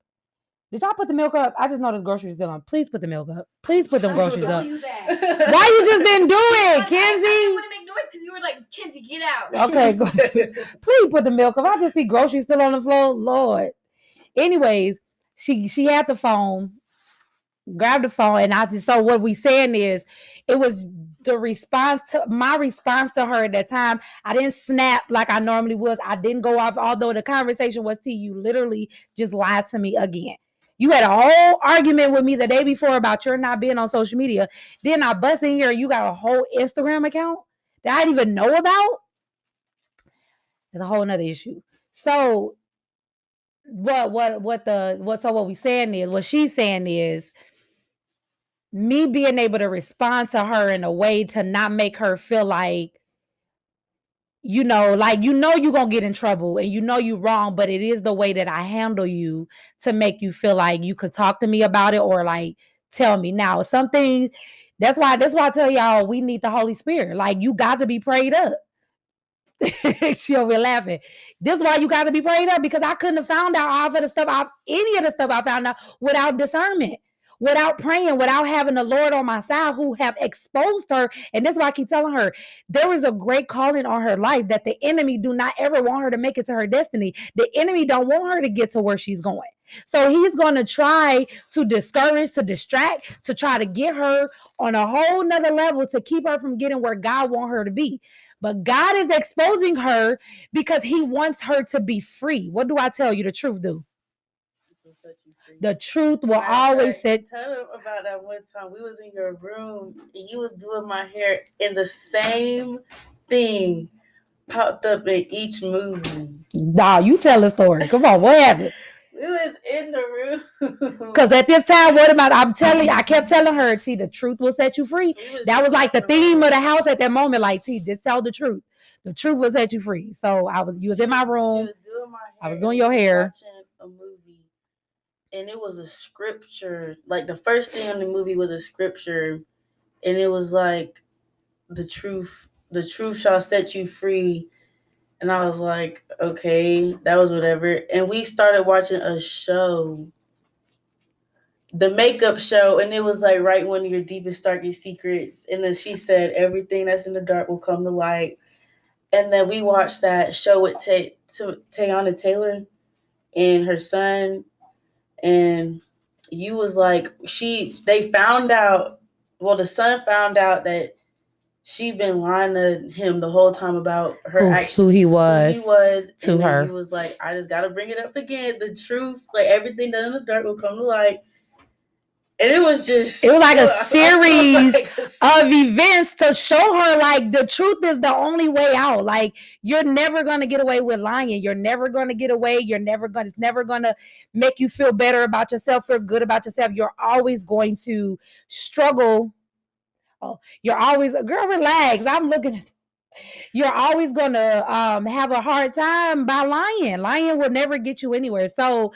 Did y'all put the milk up? I just know there's groceries still on. Please put the milk up. Please put them groceries up. Why you just didn't do it, Kenzie? I didn't want to make noise because you were like, Kenzie, get out. Okay, please put the milk up. I just see groceries still on the floor. Lord. Anyways, she had the phone, grabbed the phone, and so what we saying is, it was my response to her at that time. I didn't snap like I normally was. I didn't go off, although the conversation was, T, you literally just lied to me again. You had a whole argument with me the day before about your not being on social media. Then I bust in here and you got a whole Instagram account that I didn't even know about. It's a whole nother issue. So what she's saying is me being able to respond to her in a way to not make her feel like, you're gonna get in trouble and you're wrong, but it is the way that I handle you to make you feel like you could talk to me about it or like tell me. Now something that's why I tell y'all we need the Holy Spirit. Like you got to be prayed up. She'll be laughing. This is why you got to be prayed up, because I couldn't have found out any of the stuff I found out without discernment, without praying, without having the Lord on my side who have exposed her. And that's why I keep telling her there is a great calling on her life that the enemy do not ever want her to make it to her destiny. The enemy don't want her to get to where she's going. So he's going to try to discourage, to distract, to try to get her on a whole nother level to keep her from getting where God wants her to be. But God is exposing her because he wants her to be free. What do I tell you? The truth do. The truth will always set. Tell them about that one time we was in your room and you was doing my hair and the same thing popped up in each movie. Nah, you tell the story. Come on, what happened? We was in the room. Because at this time, I kept telling her, T, the truth will set you free. That was like the theme of the house at that moment. Like, T, just tell the truth. The truth will set you free. So you was in my room. I was doing your hair. Watching a movie. And it was a scripture. Like the first thing in the movie was a scripture. And it was like, the truth shall set you free. And I was like, okay, that was whatever. And we started watching a show, the makeup show, and it was like write one of your deepest, darkest secrets. And then she said, everything that's in the dark will come to light. And then we watched that show with Teyana Taylor and her son. And you was like, they found out, well, the son found out that she'd been lying to him the whole time about her who he was to and her. He was like, I just gotta bring it up again. The truth, like everything done in the dark will come to light. And it was like a series of events to show her like the truth is the only way out. Like you're never gonna get away with lying. You're never gonna get away. It's never gonna make you feel better about yourself, feel good about yourself. You're always going to struggle. Oh, you're always, girl, relax. I'm looking at, you're always going to have a hard time by lying. Lying will never get you anywhere. So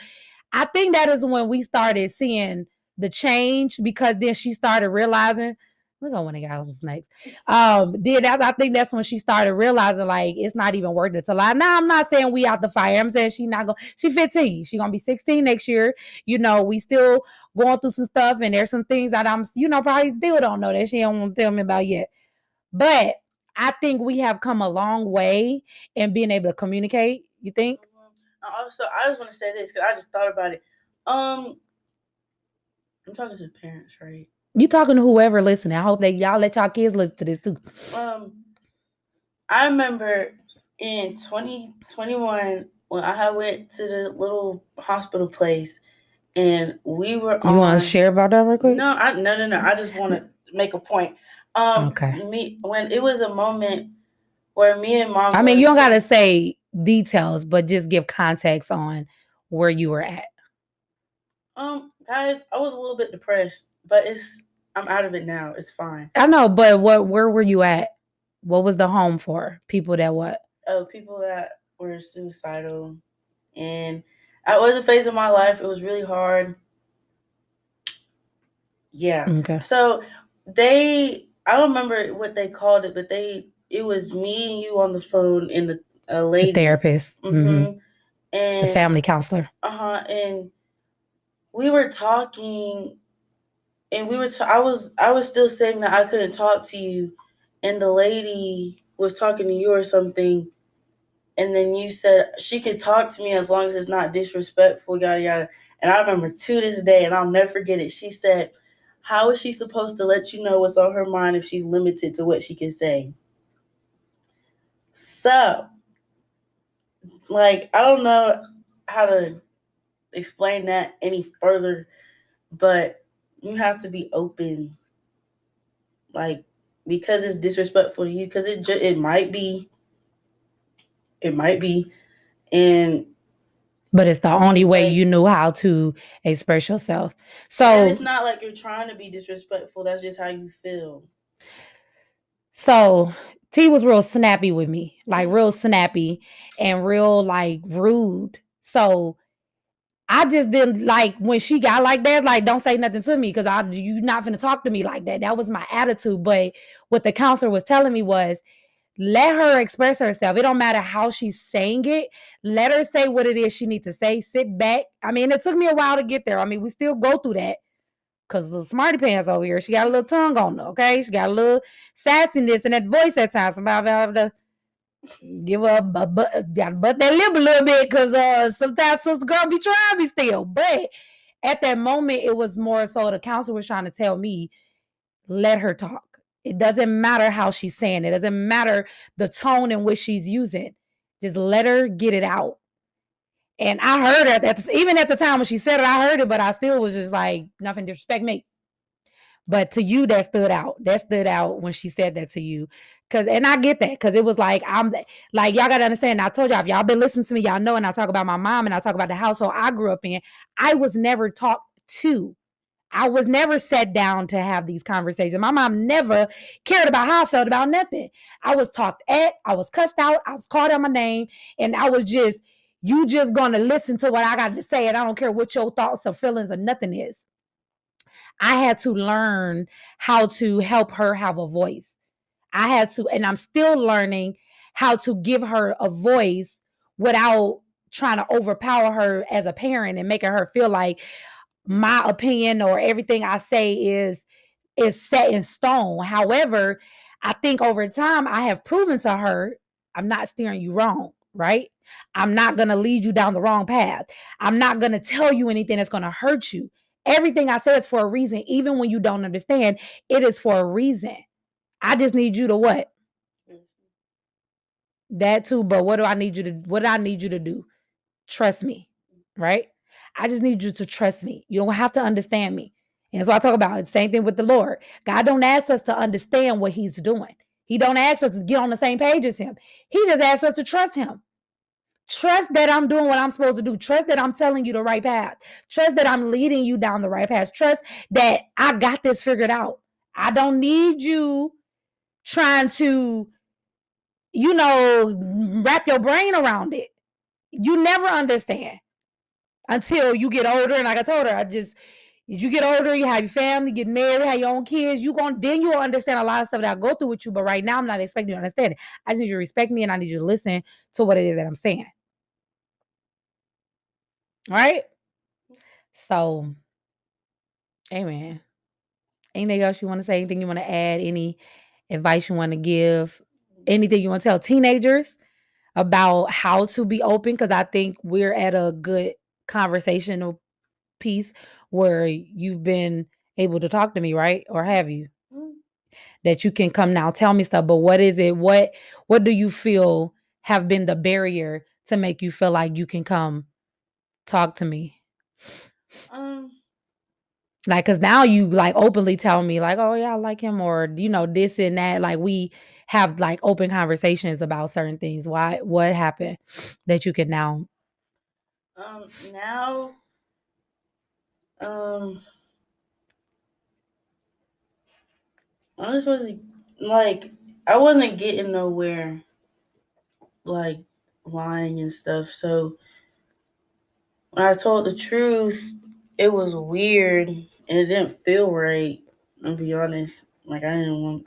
I think that is when we started seeing the change, because then she started realizing, look at when they got some snakes. I think that's when she started realizing like it's not even worth it to lie. Now I'm not saying we out the fire. I'm saying she's 15. She's gonna be 16 next year. We still going through some stuff, and there's some things that I'm probably still don't know that she don't want to tell me about yet. But I think we have come a long way in being able to communicate. You think? Also, I just want to say this because I just thought about it. I'm talking to the parents, right? You talking to whoever listening. I hope that y'all let y'all kids listen to this too. I remember in 2021 when I went to the little hospital place and we were You want to share about that real quick? No. I just want to make a point. Okay. When it was a moment where me and Mom. I mean, you don't gotta say details, but just give context on where you were at. Guys, I was a little bit depressed, but I'm out of it now. It's fine. I know, but where were you at? What was the home for? People that what? Oh, people that were suicidal. And I was a phase of my life. It was really hard. Yeah. Okay. So I don't remember what they called it, but it was me and you on the phone and the lady. The therapist. Mm-hmm. And the family counselor. And we were talking and I was still saying that I couldn't talk to you, and the lady was talking to you or something, and then you said she could talk to me as long as it's not disrespectful, yada yada. And I remember to this day, and I'll never forget it. She said, "How is she supposed to let you know what's on her mind if she's limited to what she can say?" So, like, I don't know how to explain that any further, but you have to be open, like, because it's disrespectful to you, because it might be, and but it's the only way you knew how to express yourself. So and it's not like you're trying to be disrespectful. That's just how you feel. So T was real snappy with me, like real snappy and real like rude. So I just didn't like when she got like that, like don't say nothing to me because you not finna talk to me like that. That was my attitude. But what the counselor was telling me was, let her express herself. It don't matter how she's saying it. Let her say what it is she needs to say. Sit back. I mean, it took me a while to get there. I mean, we still go through that. Because the smarty pants over here, she got a little tongue on her, okay? She got a little sassiness in that voice at times. Somebody have to give her gotta butt that lip a little bit because sometimes sister girl be trying me still. But at that moment, it was more so the counselor was trying to tell me, let her talk. It doesn't matter how she's saying it. It doesn't matter the tone in which she's using. Just let her get it out. And I heard her, even at the time when she said it, I heard it, but I still was just like, nothing disrespect me. But to you, that stood out. That stood out when she said that to you. And I get that, because it was like, I'm like, y'all got to understand. I told y'all, if y'all been listening to me, y'all know, and I talk about my mom and I talk about the household I grew up in, I was never talked to. I was never sat down to have these conversations. My mom never cared about how I felt about nothing. I was talked at, I was cussed out, I was called out my name, and I was just, you just going to listen to what I got to say, and I don't care what your thoughts or feelings or nothing is. I had to learn how to help her have a voice. I had to, and I'm still learning how to give her a voice without trying to overpower her as a parent and making her feel like my opinion or everything I say is set in stone. However, I think over time I have proven to her I'm not steering you wrong, right? I'm not going to lead you down the wrong path. I'm not going to tell you anything that's going to hurt you. Everything I say is for a reason. Even when you don't understand, it is for a reason. I just need you to what? That too, but what do I need you to do? Trust me, right? I just need you to trust me. You don't have to understand me. And that's what I talk about. Same thing with the Lord. God don't ask us to understand what he's doing. He don't ask us to get on the same page as him. He just asks us to trust him. Trust that I'm doing what I'm supposed to do. Trust that I'm telling you the right path. Trust that I'm leading you down the right path. Trust that I got this figured out. I don't need you trying to, wrap your brain around it. You never understand until you get older. And like I told her, as you get older, you have your family, get married, have your own kids, then you'll understand a lot of stuff that I go through with you. But right now, I'm not expecting you to understand it. I just need you to respect me, and I need you to listen to what it is that I'm saying. All right? So, amen. Anything else you want to say? Anything you want to add? Any advice you want to give? Anything you want to tell teenagers about how to be open? Because I think we're at a good conversational piece where you've been able to talk to me, right? Or have you? That you can come now, tell me stuff. But what is it? What do you feel have been the barrier to make you feel like you can come talk to me? Like, cause now you like openly tell me like, oh yeah, I like him, or this and that. Like we have like open conversations about certain things. What happened that you can now? Now, I just wasn't like I wasn't getting nowhere, like lying and stuff. So when I told the truth, it was weird and it didn't feel right. I'll be honest. Like I didn't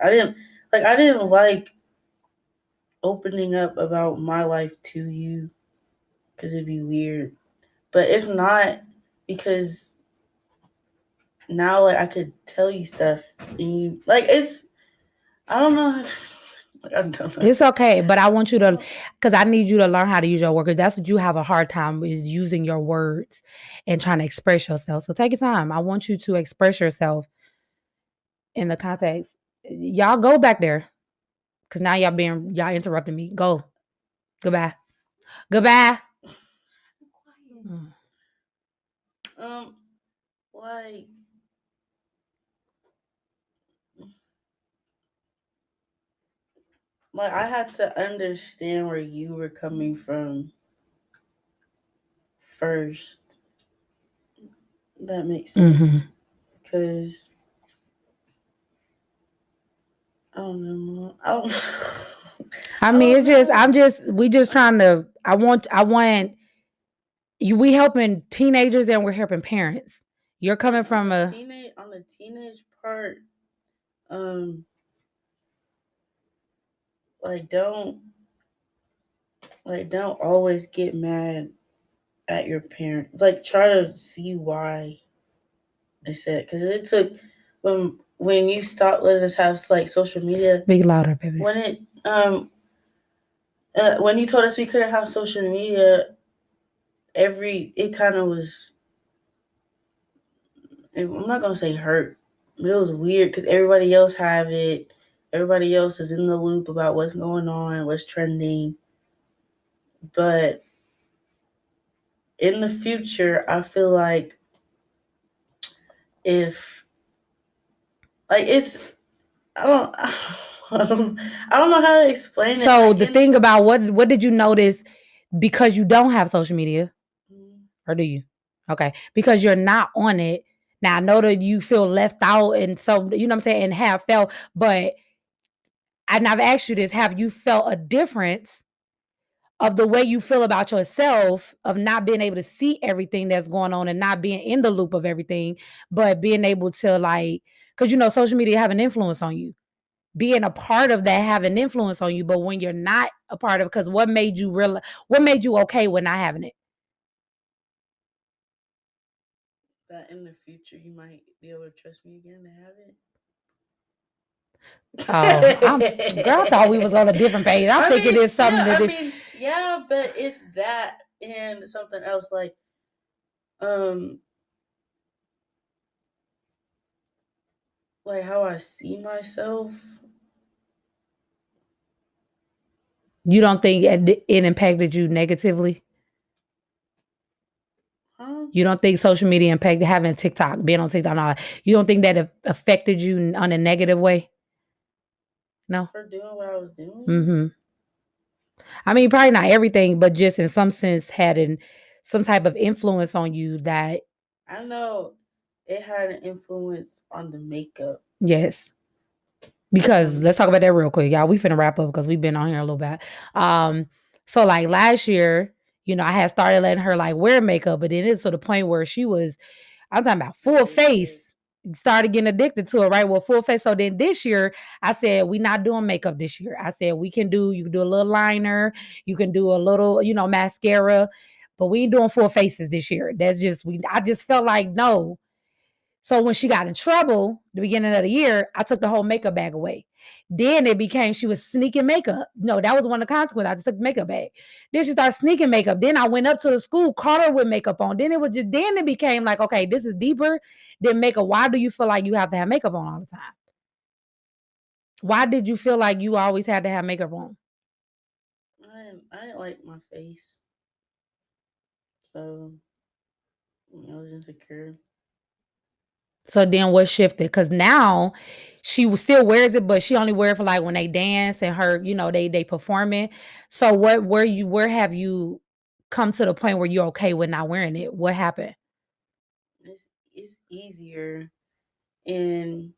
like opening up about my life to you because it'd be weird. But it's not, because now like I could tell you stuff and you like it's I don't know. I don't know. It's okay, but I want you to, because I need you to learn how to use your words. That's what you have a hard time is using your words and trying to express yourself. So take your time. I want you to express yourself in the context. Y'all go back there, because now y'all interrupting me. Go. Goodbye. Goodbye. Like I had to understand where you were coming from first. That makes sense. Because I don't know. I mean, it's just we just trying to. I want you. We helping teenagers and we're helping parents. You're coming from on the teenage part. Don't always get mad at your parents. Like try to see why they said, because it took when you stopped letting us have like social media. Speak louder, baby. When you told us we couldn't have social media, it kind of was. I'm not gonna say hurt, but it was weird because everybody else have it. Everybody else is in the loop about what's going on, what's trending. But in the future, I feel like if like it's I don't know how to explain it. So the thing about what did you notice, because you don't have social media, or do you? Okay, because you're not on it. Now I know that you feel left out, and so you know what I'm saying, and have felt, but I've asked you this: have you felt a difference of the way you feel about yourself, of not being able to see everything that's going on and not being in the loop of everything, but being able to like, because social media have an influence on you, being a part of that have an influence on you, but when you're not a part of it, because what made you okay with not having it? That in the future you might be able to trust me again to have it. Girl, I thought we was on a different page. I'm thinking it's something yeah, but it's that and something else like how I see myself. You don't think it impacted you negatively? You don't think social media impacted having TikTok, being on TikTok, and all that? You don't think that affected you on a negative way? No. For doing what I was doing. I mean, probably not everything, but just in some sense had some type of influence on you that. I know it had an influence on the makeup. Yes. Because let's talk about that real quick, y'all. We finna wrap up because we've been on here a little bit. So like last year, I had started letting her like wear makeup, but then it's to the point where I'm talking about full face, started getting addicted to it, right? Well, full face. So then this year, I said, we not doing makeup this year. I said, you can do a little liner, you can do a little, mascara, but we ain't doing full faces this year. That's just, I just felt like, no. So when she got in trouble, the beginning of the year, I took the whole makeup bag away. Then it became she was sneaking makeup. No, that was one of the consequences. I just took the makeup bag. Then she started sneaking makeup. Then I went up to the school, caught her with makeup on. Then it became like, okay, this is deeper than makeup. Why do you feel like you have to have makeup on all the time? Why did you feel like you always had to have makeup on? I didn't like my face, so I was insecure. So then what shifted? Because now she still wears it, but she only wear it for like when they dance and her, they performing. So where have you come to the point where you're okay with not wearing it? What happened? It's easier, and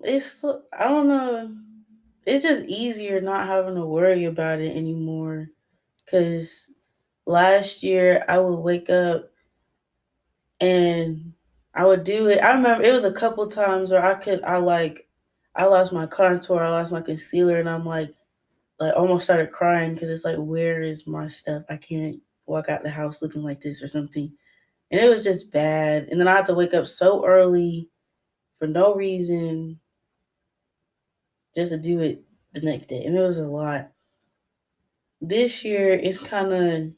I don't know. It's just easier not having to worry about it anymore. Cause last year I would wake up and I would do it. I remember it was a couple times where I lost my contour, I lost my concealer, and I'm like almost started crying because it's like, where is my stuff? I can't walk out the house looking like this or something. And it was just bad. And then I had to wake up so early for no reason just to do it the next day. And it was a lot. This year it's kind of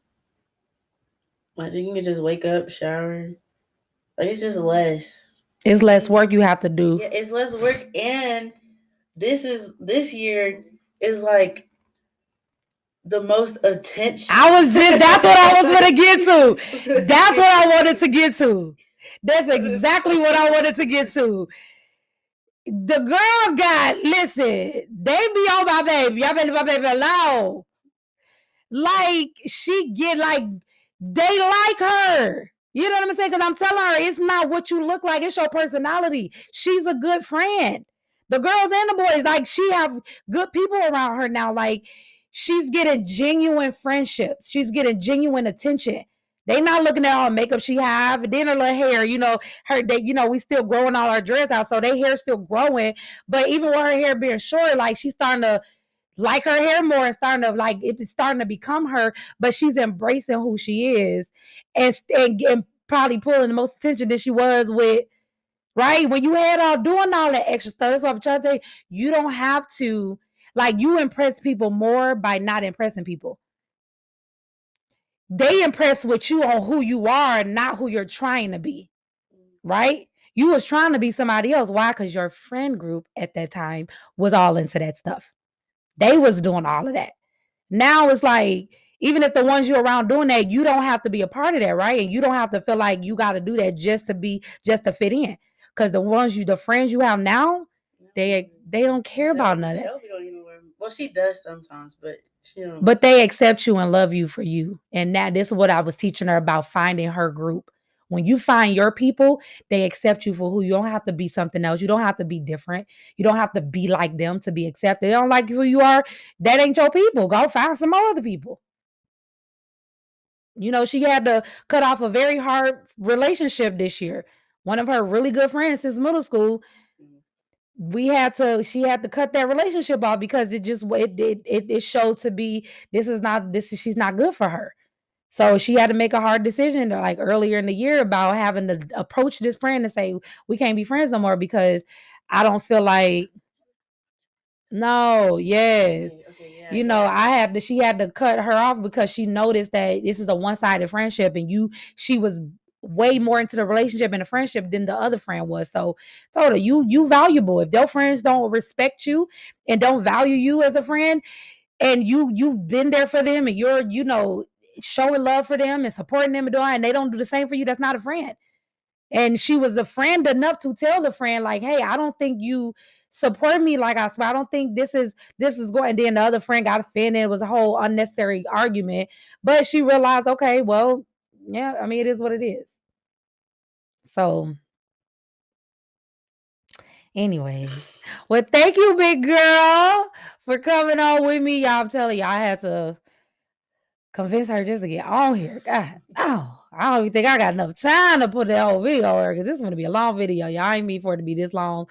like you can just wake up, shower. Like it's just less. It's less work you have to do. Yeah, it's less work, and this year is like the most attention. That's what I was gonna get to. That's what I wanted to get to. That's exactly what I wanted to get to. The girl listen, they be on my baby. Y'all better leave my baby alone. Like, she get like, they like her. You know what I'm saying? Because I'm telling her, it's not what you look like, it's your personality. She's a good friend. The girls and the boys, like, she have good people around her now. Like, she's getting genuine friendships. She's getting genuine attention. They not looking at all the makeup she have, and then her little hair, we still growing all our dreads out, so their hair's still growing. But even with her hair being short, like, she's starting to like her hair more and starting to like it's starting to become her, but she's embracing who she is and probably pulling the most attention that she was with, right? When you had all doing all that extra stuff. That's why I'm trying to say you don't have to, like, you impress people more by not impressing people. They impress with you on who you are, not who you're trying to be, right? You was trying to be somebody else. Why? Because your friend group at that time was all into that stuff. They was doing all of that. Now it's like, even if the ones you're around doing that, you don't have to be a part of that, right? And you don't have to feel like you got to do that just to fit in. Because the friends you have now, they don't care about none of that. Shelby don't even wear. Well, she does sometimes, but she don't. But they accept you and love you for you. And this is what I was teaching her about, finding her group. When you find your people, they accept you for who you. Don't have to be something else. You don't have to be different. You don't have to be like them to be accepted. They don't like who you are. That ain't your people. Go find some other people. She had to cut off a very hard relationship this year. One of her really good friends since middle school, she had to cut that relationship off because it showed to be she's not good for her. So she had to make a hard decision like earlier in the year about having to approach this friend and say, we can't be friends no more because I don't feel like. No, yes. Okay, yeah. She had to cut her off because she noticed that this is a one-sided friendship and she was way more into the relationship and the friendship than the other friend was. So told her, you valuable. If your friends don't respect you and don't value you as a friend, and you've been there for them and you're, showing love for them and supporting them and they don't do the same for you, that's not a friend. And she was a friend enough to tell the friend, like, hey, I don't think you support me like I don't think this is going. And then the other friend got offended. It was a whole unnecessary argument. But she realized, okay, well, yeah, I mean, it is what it is. So anyway, well, thank you, big girl, for coming on with me. Y'all, I'm telling you, I had to convince her just to get on here. God, I don't even think I got enough time to put that whole video on because this is going to be a long video. Y'all ain't mean for it to be this long,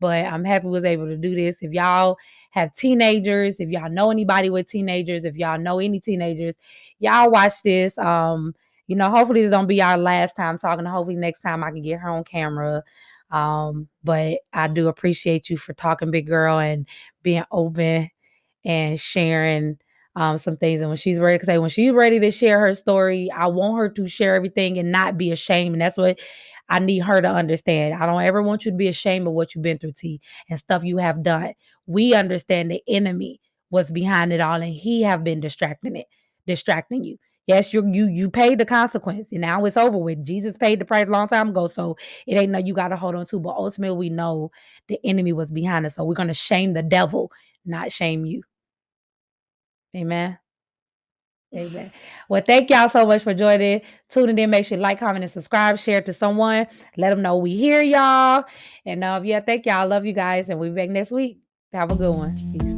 but I'm happy we was able to do this. If y'all have teenagers, if y'all know anybody with teenagers, if y'all know any teenagers, y'all watch this. Hopefully this don't be our last time talking. Hopefully next time I can get her on camera. But I do appreciate you for talking, big girl, and being open and sharing some things. And when she's ready to share her story, I want her to share everything and not be ashamed. And that's what I need her to understand. I don't ever want you to be ashamed of what you've been through, T, and stuff you have done. We understand the enemy was behind it all, and he have been distracting you. Yes, you paid the consequence, and now it's over with. Jesus paid the price a long time ago, so it ain't nothing you got to hold on to. But ultimately, we know the enemy was behind us, so we're gonna shame the devil, not shame you. Amen. Amen. Well, thank y'all so much for joining. Tuning in. Make sure you like, comment, and subscribe. Share it to someone. Let them know we hear y'all. And yeah, thank y'all. Love you guys, and we'll be back next week. Have a good one. Peace.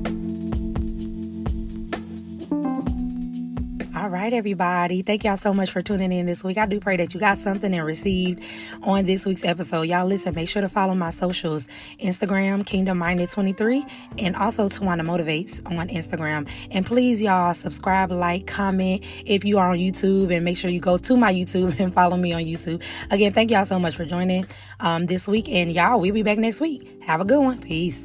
All right, everybody. Thank y'all so much for tuning in this week. I do pray that you got something and received on this week's episode. Y'all listen, make sure to follow my socials. Instagram, Kingdom Minded 23, and also Tawana Motivates on Instagram. And please, y'all, subscribe, like, comment if you are on YouTube, and make sure you go to my YouTube and follow me on YouTube. Again, thank y'all so much for joining this week. And y'all, we'll be back next week. Have a good one. Peace.